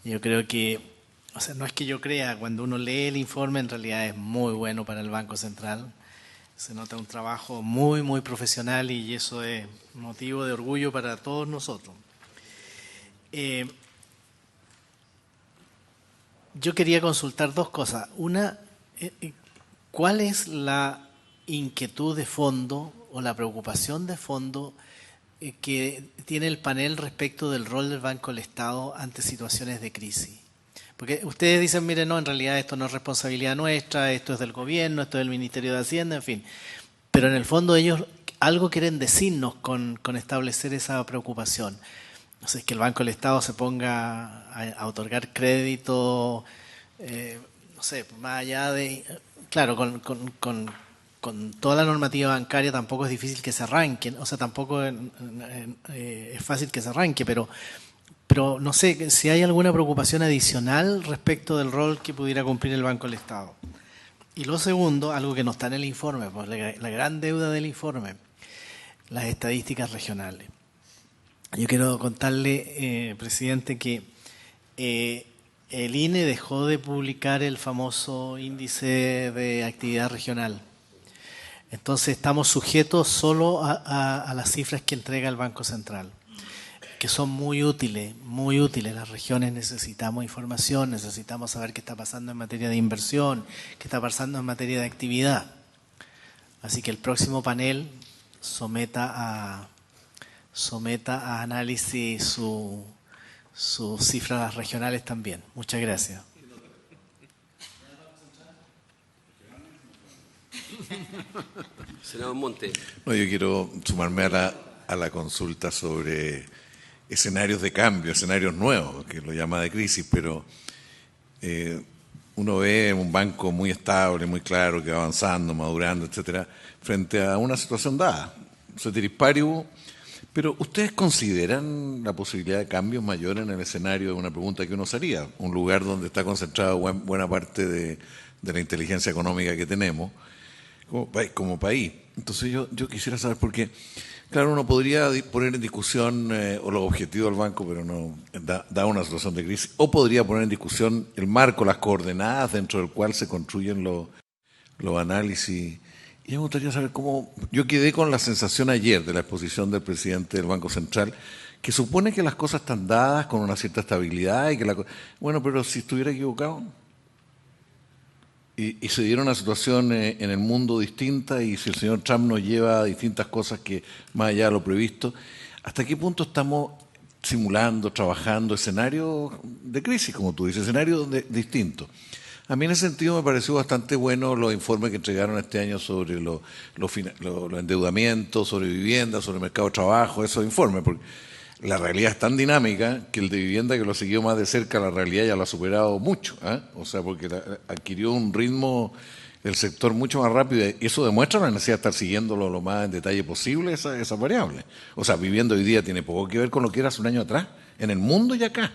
Yo creo que, o sea, no es que yo crea, cuando uno lee el informe, en realidad es muy bueno para el Banco Central. Se nota un trabajo muy, muy profesional y eso es motivo de orgullo para todos nosotros. Yo quería consultar 2 cosas. Una, ¿cuál es la inquietud de fondo o la preocupación de fondo que tiene el panel respecto del rol del Banco del Estado ante situaciones de crisis? Porque ustedes dicen, miren, no, en realidad esto no es responsabilidad nuestra, esto es del gobierno, esto es del Ministerio de Hacienda, en fin. Pero en el fondo ellos algo quieren decirnos con establecer esa preocupación. No sé, es que el Banco del Estado se ponga a otorgar crédito, no sé, más allá de... Claro, con toda la normativa bancaria tampoco es difícil que se arranquen, o sea, tampoco es fácil que se arranque, pero no sé si hay alguna preocupación adicional respecto del rol que pudiera cumplir el Banco del Estado. Y lo segundo, algo que no está en el informe, pues la gran deuda del informe, las estadísticas regionales. Yo quiero contarle, presidente, que el INE dejó de publicar el famoso índice de actividad regional. Entonces estamos sujetos solo a las cifras que entrega el Banco Central, que son muy útiles. Las regiones necesitamos información, necesitamos saber qué está pasando en materia de inversión, qué está pasando en materia de actividad. Así que el próximo panel someta a análisis sus cifras regionales también. Muchas gracias. Senador Monte. No, yo quiero sumarme a la consulta sobre escenarios de cambio, escenarios nuevos, que lo llama de crisis, pero uno ve un banco muy estable, muy claro, que va avanzando, madurando, etcétera, frente a una situación dada. Ceteris paribus, Pero ¿ustedes consideran la posibilidad de cambios mayores en el escenario de una pregunta que uno se haría? Un lugar donde está concentrada buena parte de la inteligencia económica que tenemos como país. Entonces yo quisiera saber por qué. Claro, uno podría poner en discusión o los objetivos del banco, pero no da una situación de crisis. O podría poner en discusión el marco, las coordenadas dentro del cual se construyen los análisis. Y me gustaría saber cómo. Yo quedé con la sensación ayer de la exposición del presidente del Banco Central, que supone que las cosas están dadas con una cierta estabilidad y que bueno, pero si estuviera equivocado. Y se diera una situación en el mundo distinta, y si el señor Trump nos lleva a distintas cosas que más allá de lo previsto, ¿hasta qué punto estamos simulando, trabajando escenarios de crisis, como tú dices, escenarios distintos? A mí en ese sentido me pareció bastante bueno los informes que entregaron este año sobre los endeudamientos, sobre vivienda, sobre el mercado de trabajo, esos informes, porque la realidad es tan dinámica que el de vivienda, que lo siguió más de cerca, la realidad ya lo ha superado mucho, ¿eh? O sea, porque adquirió un ritmo el sector mucho más rápido, y eso demuestra la necesidad de estar siguiéndolo lo más en detalle posible, esa variable. O sea, vivienda hoy día tiene poco que ver con lo que era hace un año atrás, en el mundo y acá.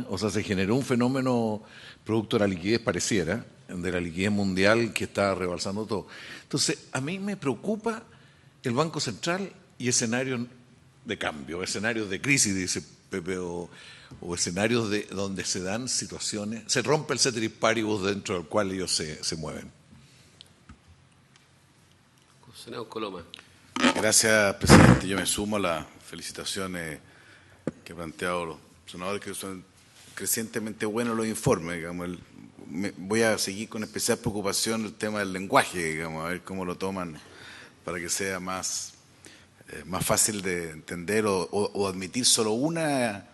O sea, se generó un fenómeno producto de la liquidez, pareciera, de la liquidez mundial, que está rebalsando todo. Entonces, a mí me preocupa el Banco Central y escenarios de cambio, escenarios de crisis, dice Pepe, o escenarios donde se dan situaciones, se rompe el ceteris paribus dentro del cual ellos se mueven. Senador Coloma. Gracias, presidente. Yo me sumo a las felicitaciones que han planteado los senadores, que son crecientemente buenos los informes. Digamos, voy a seguir con especial preocupación el tema del lenguaje, digamos, a ver cómo lo toman para que sea más fácil de entender o admitir solo una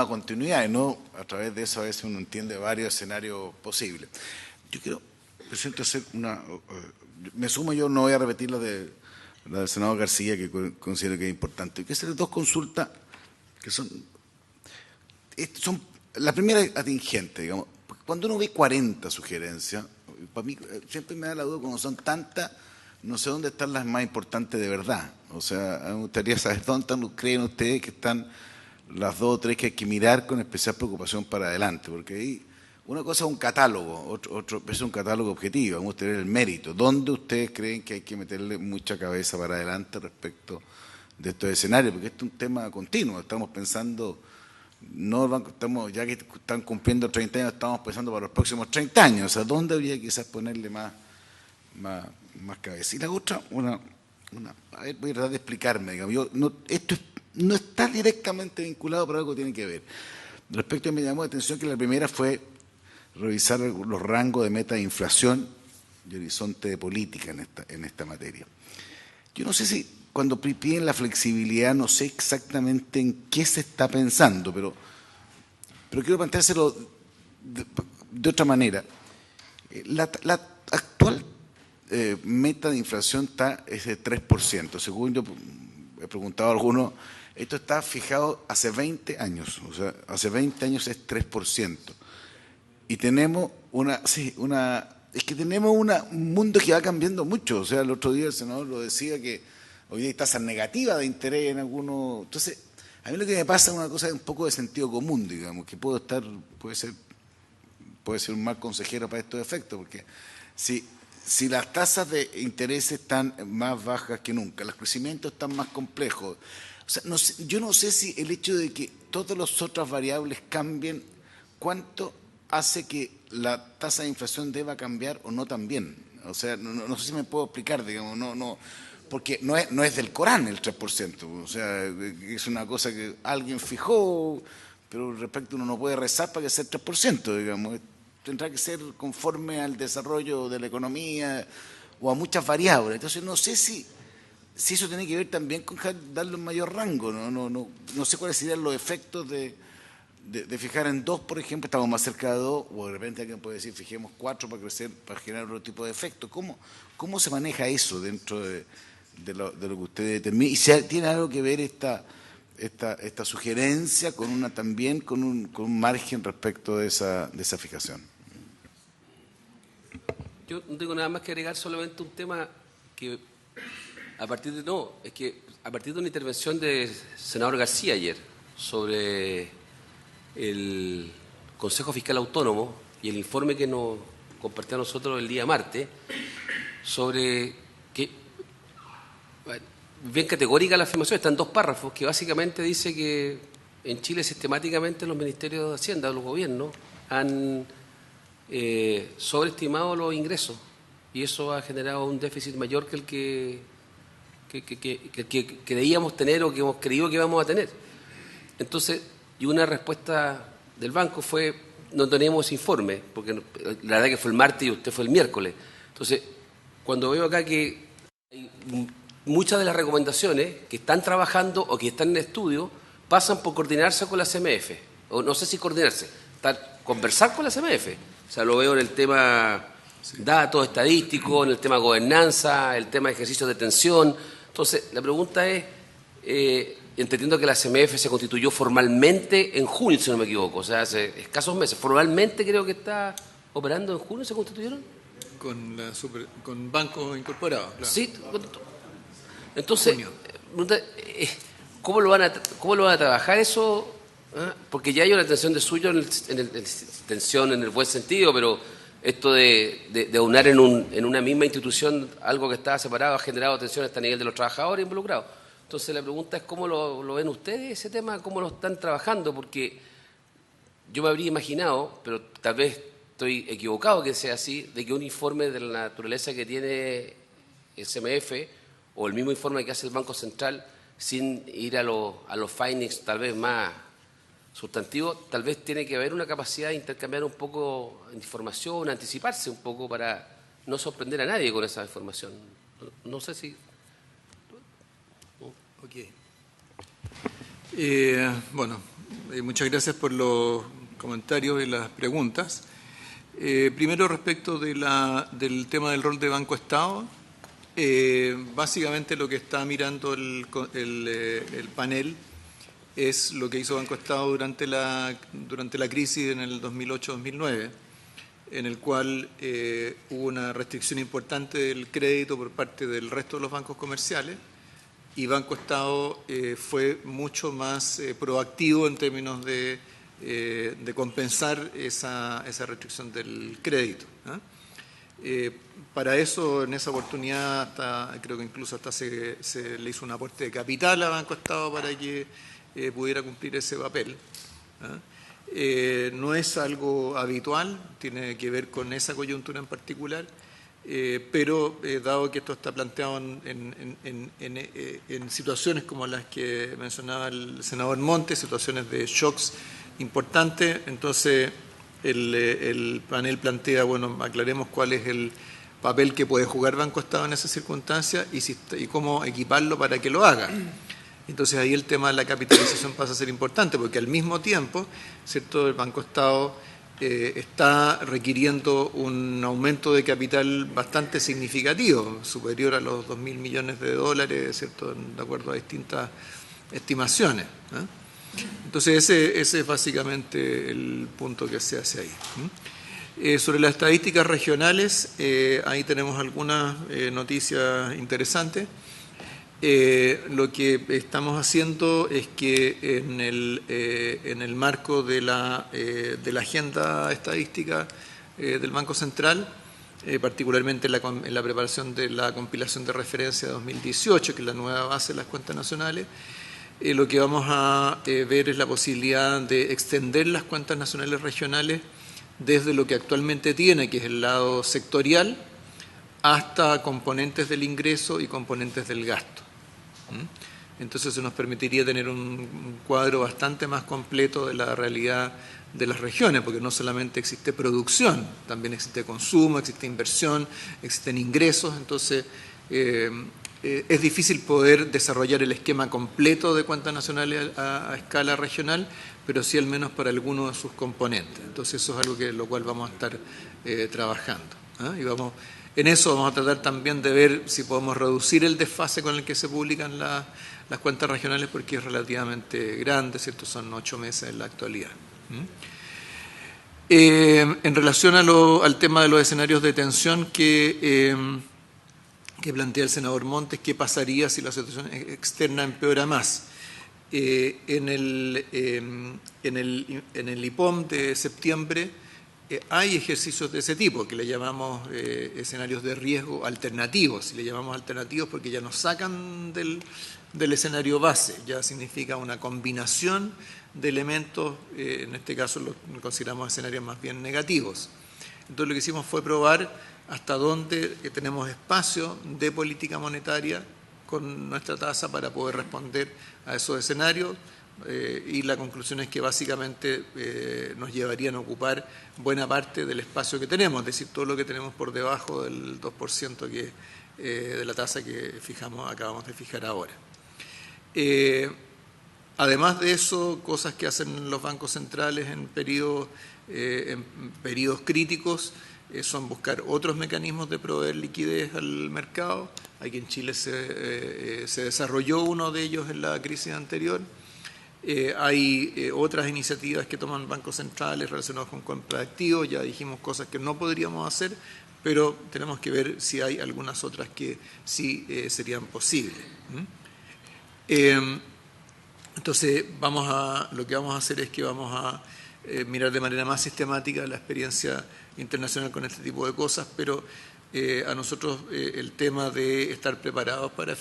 continuidad, y no a través de eso a veces uno entiende varios escenarios posibles. Yo quiero, presidente, hacer me sumo, yo no voy a repetir la del senador García, que considero que es importante. Hay que hacer dos consultas que son la primera atingente, digamos. Cuando uno ve 40 sugerencias, para mí siempre me da la duda, cuando son tantas, no sé dónde están las más importantes de verdad. O sea, me gustaría saber dónde creen ustedes que están las dos o tres que hay que mirar con especial preocupación para adelante, porque ahí una cosa es un catálogo, otro es un catálogo objetivo, vamos a tener el mérito. ¿Dónde ustedes creen que hay que meterle mucha cabeza para adelante respecto de estos escenarios? Porque esto es un tema continuo, estamos pensando, ya que están cumpliendo 30 años, estamos pensando para los próximos 30 años, o sea, ¿dónde habría quizás ponerle más cabeza? Y la otra, a ver, voy a tratar de explicarme, digamos, esto no está directamente vinculado, pero algo tiene que ver. Respecto a, me llamó la atención que la primera fue revisar los rangos de meta de inflación y horizonte de política en esta materia. Yo no sé si cuando piden la flexibilidad, no sé exactamente en qué se está pensando, pero quiero planteárselo de otra manera. La actual meta de inflación es de 3%. Según yo he preguntado a algunos, esto está fijado hace 20 años, o sea, hace 20 años es 3%. Y tenemos tenemos un mundo que va cambiando mucho. O sea, el otro día el senador lo decía, que hoy día hay tasas negativas de interés en algunos. Entonces, a mí lo que me pasa es una cosa de un poco de sentido común, digamos, que puede ser un mal consejero para estos efectos, porque si las tasas de interés están más bajas que nunca, los crecimientos están más complejos. O sea, yo no sé si el hecho de que todas las otras variables cambien, cuánto hace que la tasa de inflación deba cambiar o no también. O sea, no sé si me puedo explicar, digamos, porque no es del Corán el 3%, o sea, es una cosa que alguien fijó, pero respecto uno no puede rezar para que sea el 3%, digamos, tendrá que ser conforme al desarrollo de la economía o a muchas variables. Entonces no sé si eso tiene que ver también con darle un mayor rango, no sé cuáles serían los efectos de fijar en 2, por ejemplo, estamos más cerca de 2, o de repente alguien puede decir fijemos 4 para crecer, para generar otro tipo de efecto. ¿Cómo se maneja eso dentro de lo que usted determina? Y si tiene algo que ver esta sugerencia con un margen respecto de esa fijación. Yo no tengo nada más que agregar, solamente un tema que a partir de una intervención del senador García ayer sobre el Consejo Fiscal Autónomo y el informe que nos compartió a nosotros el día martes, sobre que, bien categórica la afirmación, están 2 párrafos, que básicamente dice que en Chile sistemáticamente los ministerios de Hacienda, los gobiernos, han sobreestimado los ingresos y eso ha generado un déficit mayor que el que creíamos tener o que hemos creído que íbamos a tener. Entonces, y una respuesta del banco fue: no tenemos ese informe, porque la verdad que fue el martes y usted fue el miércoles. Entonces, cuando veo acá que hay muchas de las recomendaciones que están trabajando o que están en estudio pasan por coordinarse con la CMF, o no sé si coordinarse, conversar con la CMF. O sea, lo veo en el tema datos estadísticos, en el tema gobernanza, el tema de ejercicios de detención. Entonces, la pregunta es, entendiendo que la CMF se constituyó formalmente en junio, si no me equivoco, o sea, hace escasos meses, formalmente creo que está operando en junio, ¿se constituyeron? Con bancos incorporados, claro. Sí, entonces, ¿cómo lo van a trabajar eso? ¿Ah? Porque ya hay una tensión de suyo, tensión en el buen sentido, pero esto de aunar en una misma institución algo que estaba separado ha generado tensiones hasta a nivel de los trabajadores involucrados. Entonces la pregunta es: ¿cómo lo ven ustedes ese tema? ¿Cómo lo están trabajando? Porque yo me habría imaginado, pero tal vez estoy equivocado que sea así, de que un informe de la naturaleza que tiene el CMF o el mismo informe que hace el Banco Central, sin ir a los findings tal vez más sustantivos, tal vez tiene que haber una capacidad de intercambiar un poco de información, anticiparse un poco para no sorprender a nadie con esa información. No sé si... Ok. Muchas gracias por los comentarios y las preguntas. Primero, respecto del tema del rol de Banco Estado, básicamente lo que está mirando el panel es lo que hizo Banco Estado durante la crisis en el 2008-2009, en el cual hubo una restricción importante del crédito por parte del resto de los bancos comerciales, y Banco Estado fue mucho más proactivo en términos de compensar esa restricción del crédito. Para eso, en esa oportunidad, creo que incluso hasta se le hizo un aporte de capital a Banco Estado para que pudiera cumplir ese papel. No es algo habitual, tiene que ver con esa coyuntura en particular, pero dado que esto está planteado en situaciones como las que mencionaba el senador Montes, situaciones de shocks importantes, entonces el panel plantea, bueno, aclaremos cuál es el papel que puede jugar Banco Estado en esas circunstancias y cómo equiparlo para que lo haga. Entonces ahí el tema de la capitalización pasa a ser importante, porque al mismo tiempo, ¿cierto?, el Banco Estado está requiriendo un aumento de capital bastante significativo, superior a los 2.000 millones de dólares, ¿cierto?, de acuerdo a distintas estimaciones. Entonces ese es básicamente el punto que se hace ahí. Sobre las estadísticas regionales, ahí tenemos algunas noticias interesantes. Lo que estamos haciendo es que en el marco de la agenda estadística del Banco Central, particularmente en la preparación de la compilación de referencia de 2018, que es la nueva base de las cuentas nacionales, lo que vamos a ver es la posibilidad de extender las cuentas nacionales regionales desde lo que actualmente tiene, que es el lado sectorial, hasta componentes del ingreso y componentes del gasto. Entonces eso nos permitiría tener un cuadro bastante más completo de la realidad de las regiones, porque no solamente existe producción, también existe consumo, existe inversión, existen ingresos. Entonces es difícil poder desarrollar el esquema completo de cuentas nacionales a escala regional, pero sí al menos para algunos de sus componentes. Entonces eso es algo lo cual vamos a estar trabajando. Y en eso vamos a tratar también de ver si podemos reducir el desfase con el que se publican las cuentas regionales, porque es relativamente grande, ¿cierto? Son 8 meses en la actualidad. En relación al tema de los escenarios de tensión que que plantea el senador Montes, qué pasaría si la situación externa empeora más. En el IPOM de septiembre hay ejercicios de ese tipo, que le llamamos escenarios de riesgo alternativos, y le llamamos alternativos porque ya nos sacan del escenario base, ya significa una combinación de elementos, en este caso lo consideramos escenarios más bien negativos. Entonces lo que hicimos fue probar hasta dónde tenemos espacio de política monetaria con nuestra tasa para poder responder a esos escenarios, y la conclusión es que básicamente nos llevarían a ocupar buena parte del espacio que tenemos, es decir, todo lo que tenemos por debajo del 2% de la tasa que acabamos de fijar ahora. Además de eso, cosas que hacen los bancos centrales en periodos críticos son buscar otros mecanismos de proveer liquidez al mercado. Aquí en Chile se desarrolló uno de ellos en la crisis anterior. Hay otras iniciativas que toman bancos centrales relacionadas con compra de activos. Ya dijimos cosas que no podríamos hacer, pero tenemos que ver si hay algunas otras que sí serían posibles. Entonces, lo que vamos a hacer es que vamos a mirar de manera más sistemática la experiencia internacional con este tipo de cosas, pero a nosotros el tema de estar preparados para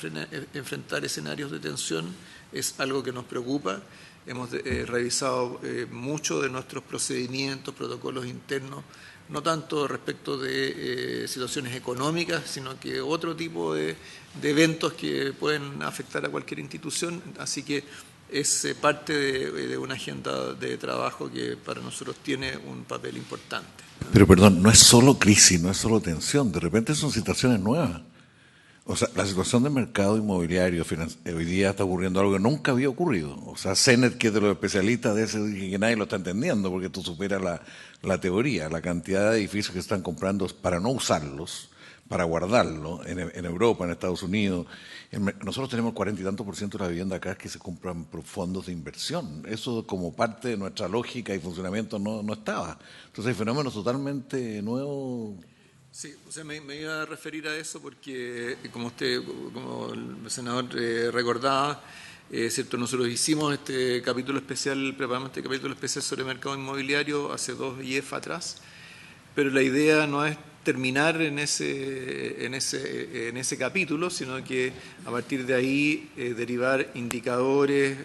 enfrentar escenarios de tensión es algo que nos preocupa. Hemos revisado mucho de nuestros procedimientos, protocolos internos, no tanto respecto de situaciones económicas, sino que otro tipo de eventos que pueden afectar a cualquier institución, así que es parte de una agenda de trabajo que para nosotros tiene un papel importante. Pero perdón, no es solo crisis, no es solo tensión, de repente son situaciones nuevas. O sea, la situación del mercado inmobiliario hoy día está ocurriendo algo que nunca había ocurrido. O sea, CENET, que es de los especialistas de ese, que nadie lo está entendiendo, porque esto supera la teoría, la cantidad de edificios que están comprando para no usarlos, para guardarlo en Europa, en Estados Unidos. Nosotros tenemos el 40 y tanto % de la vivienda acá que se compran por fondos de inversión. Eso como parte de nuestra lógica y funcionamiento no estaba. Entonces hay fenómenos totalmente nuevos. Sí, o sea, me iba a referir a eso porque, como el senador recordaba, ¿cierto? Nosotros hicimos preparamos este capítulo especial sobre mercado inmobiliario hace 2 IEF atrás, pero la idea no es terminar en ese capítulo, sino que a partir de ahí derivar indicadores,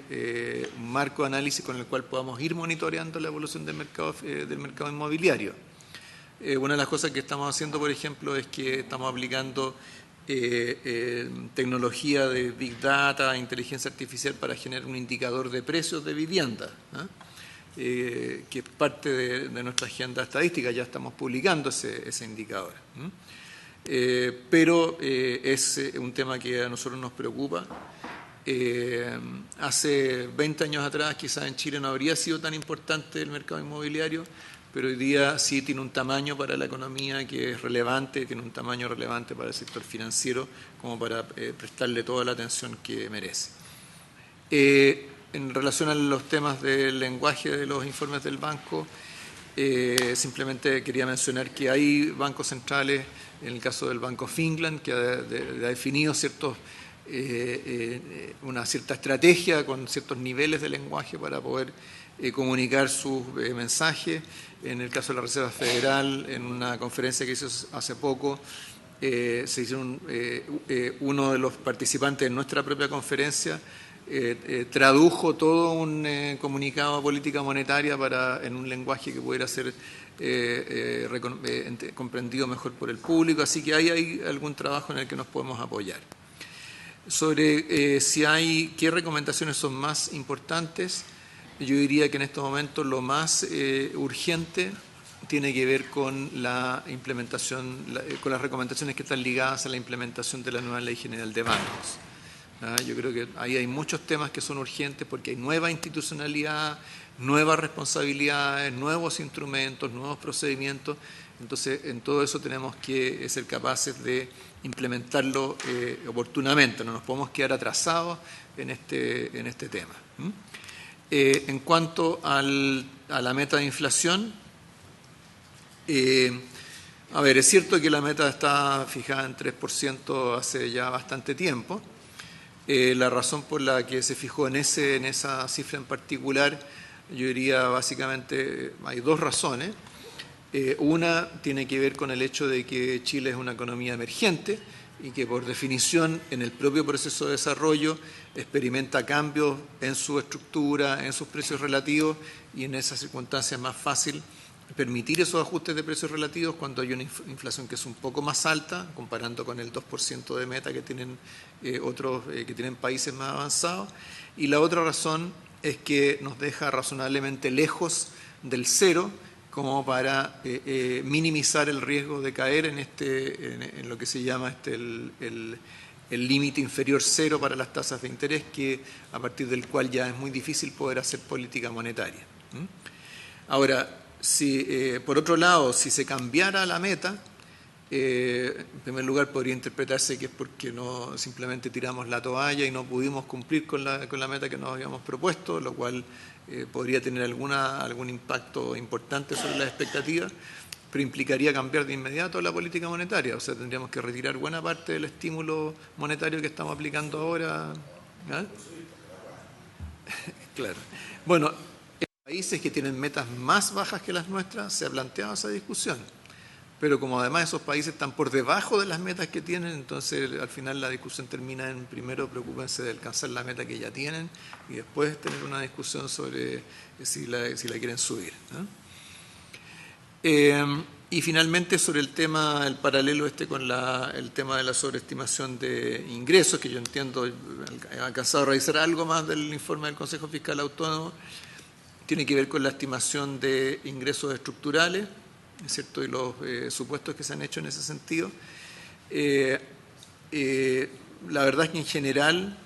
un marco de análisis con el cual podamos ir monitoreando la evolución del mercado inmobiliario. Una de las cosas que estamos haciendo, por ejemplo, es que estamos aplicando tecnología de Big Data, inteligencia artificial para generar un indicador de precios de vivienda, que es parte de nuestra agenda estadística. Ya estamos publicando ese indicador. Pero es un tema que a nosotros nos preocupa. Hace 20 años atrás quizás en Chile no habría sido tan importante el mercado inmobiliario, pero hoy día sí tiene un tamaño para la economía que es relevante, tiene un tamaño relevante para el sector financiero, como para prestarle toda la atención que merece. En relación a los temas del lenguaje de los informes del banco, simplemente quería mencionar que hay bancos centrales, en el caso del Banco Finland, que ha definido una cierta estrategia con ciertos niveles de lenguaje para poder comunicar sus mensajes. En el caso de la Reserva Federal, en una conferencia que hizo hace poco, uno de los participantes en nuestra propia conferencia tradujo todo un comunicado de política monetaria en un lenguaje que pudiera ser comprendido mejor por el público, así que ahí hay algún trabajo en el que nos podemos apoyar. Sobre qué recomendaciones son más importantes, yo diría que en estos momentos lo más urgente tiene que ver con la implementación, con las recomendaciones que están ligadas a la implementación de la nueva Ley General de Bancos. Yo creo que ahí hay muchos temas que son urgentes porque hay nueva institucionalidad, nuevas responsabilidades, nuevos instrumentos, nuevos procedimientos. Entonces, en todo eso tenemos que ser capaces de implementarlo oportunamente. No nos podemos quedar atrasados en este tema. En cuanto a la meta de inflación, A ver, es cierto que la meta está fijada en 3% hace ya bastante tiempo. La razón por la que se fijó en esa cifra en particular, yo diría básicamente hay dos razones. Una tiene que ver con el hecho de que Chile es una economía emergente y que por definición en el propio proceso de desarrollo experimenta cambios en su estructura, en sus precios relativos, y en esas circunstancias es más fácil permitir esos ajustes de precios relativos cuando hay una inflación que es un poco más alta, comparando con el 2% de meta que tienen otros que tienen países más avanzados. Y la otra razón es que nos deja razonablemente lejos del cero, como para minimizar el riesgo de caer en lo que se llama el límite inferior cero para las tasas de interés, que a partir del cual ya es muy difícil poder hacer política monetaria. Ahora, por otro lado, si se cambiara la meta, en primer lugar podría interpretarse que es porque no simplemente tiramos la toalla y no pudimos cumplir con la meta que nos habíamos propuesto, lo cual podría tener algún impacto importante sobre las expectativas, pero implicaría cambiar de inmediato la política monetaria. O sea, tendríamos que retirar buena parte del estímulo monetario que estamos aplicando ahora. Claro. Bueno, en países que tienen metas más bajas que las nuestras se ha planteado esa discusión. Pero como además esos países están por debajo de las metas que tienen, entonces al final la discusión termina en primero preocúpense de alcanzar la meta que ya tienen y después tener una discusión sobre si la quieren subir, ¿no? Y finalmente sobre el paralelo con el tema de la sobreestimación de ingresos, que yo entiendo, he alcanzado a revisar algo más del informe del Consejo Fiscal Autónomo, tiene que ver con la estimación de ingresos estructurales, ¿es cierto?, y los supuestos que se han hecho en ese sentido. La verdad es que en general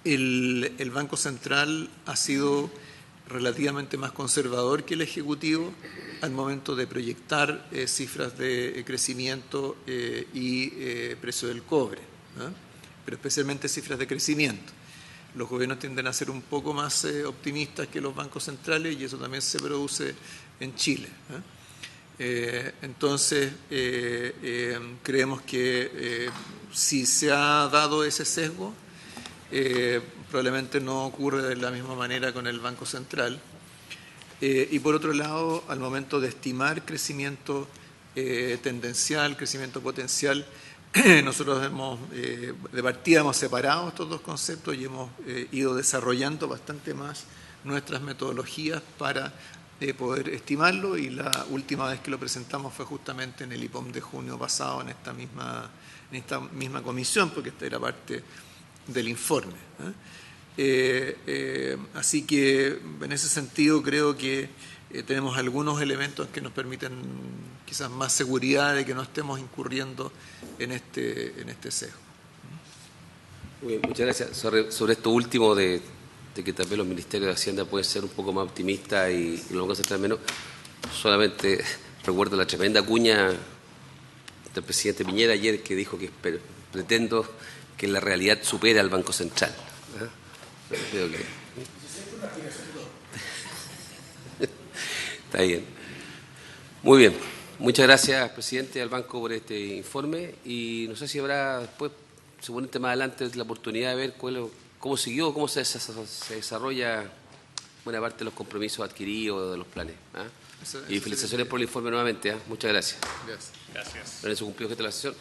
el Banco Central ha sido relativamente más conservador que el Ejecutivo al momento de proyectar cifras de crecimiento y precio del cobre, ¿no? Pero especialmente cifras de crecimiento. Los gobiernos tienden a ser un poco más optimistas que los bancos centrales y eso también se produce en Chile, ¿eh? Entonces, creemos que si se ha dado ese sesgo, probablemente no ocurre de la misma manera con el Banco Central. Y por otro lado, al momento de estimar crecimiento tendencial, crecimiento potencial, nosotros de partida hemos separado estos dos conceptos y hemos ido desarrollando bastante más nuestras metodologías para poder estimarlo, y la última vez que lo presentamos fue justamente en el IPOM de junio pasado, en esta misma comisión, porque esta era parte del informe, así que en ese sentido creo que tenemos algunos elementos que nos permiten quizás más seguridad de que no estemos incurriendo en este sesgo. Muy bien, muchas gracias. Sobre esto último de que también los ministerios de Hacienda pueden ser un poco más optimistas y los bancos centrales menos, solamente recuerdo la tremenda cuña del presidente Piñera ayer, que dijo que pretendo que la realidad supere al Banco Central. Creo que está bien. Muy bien. Muchas gracias, presidente, al banco por este informe, y no sé si habrá después, seguramente más adelante, la oportunidad de ver cómo siguió, cómo se desarrolla buena parte de los compromisos adquiridos de los planes. Y felicitaciones por el informe nuevamente. Muchas gracias. Gracias. En su cumplido de la sesión.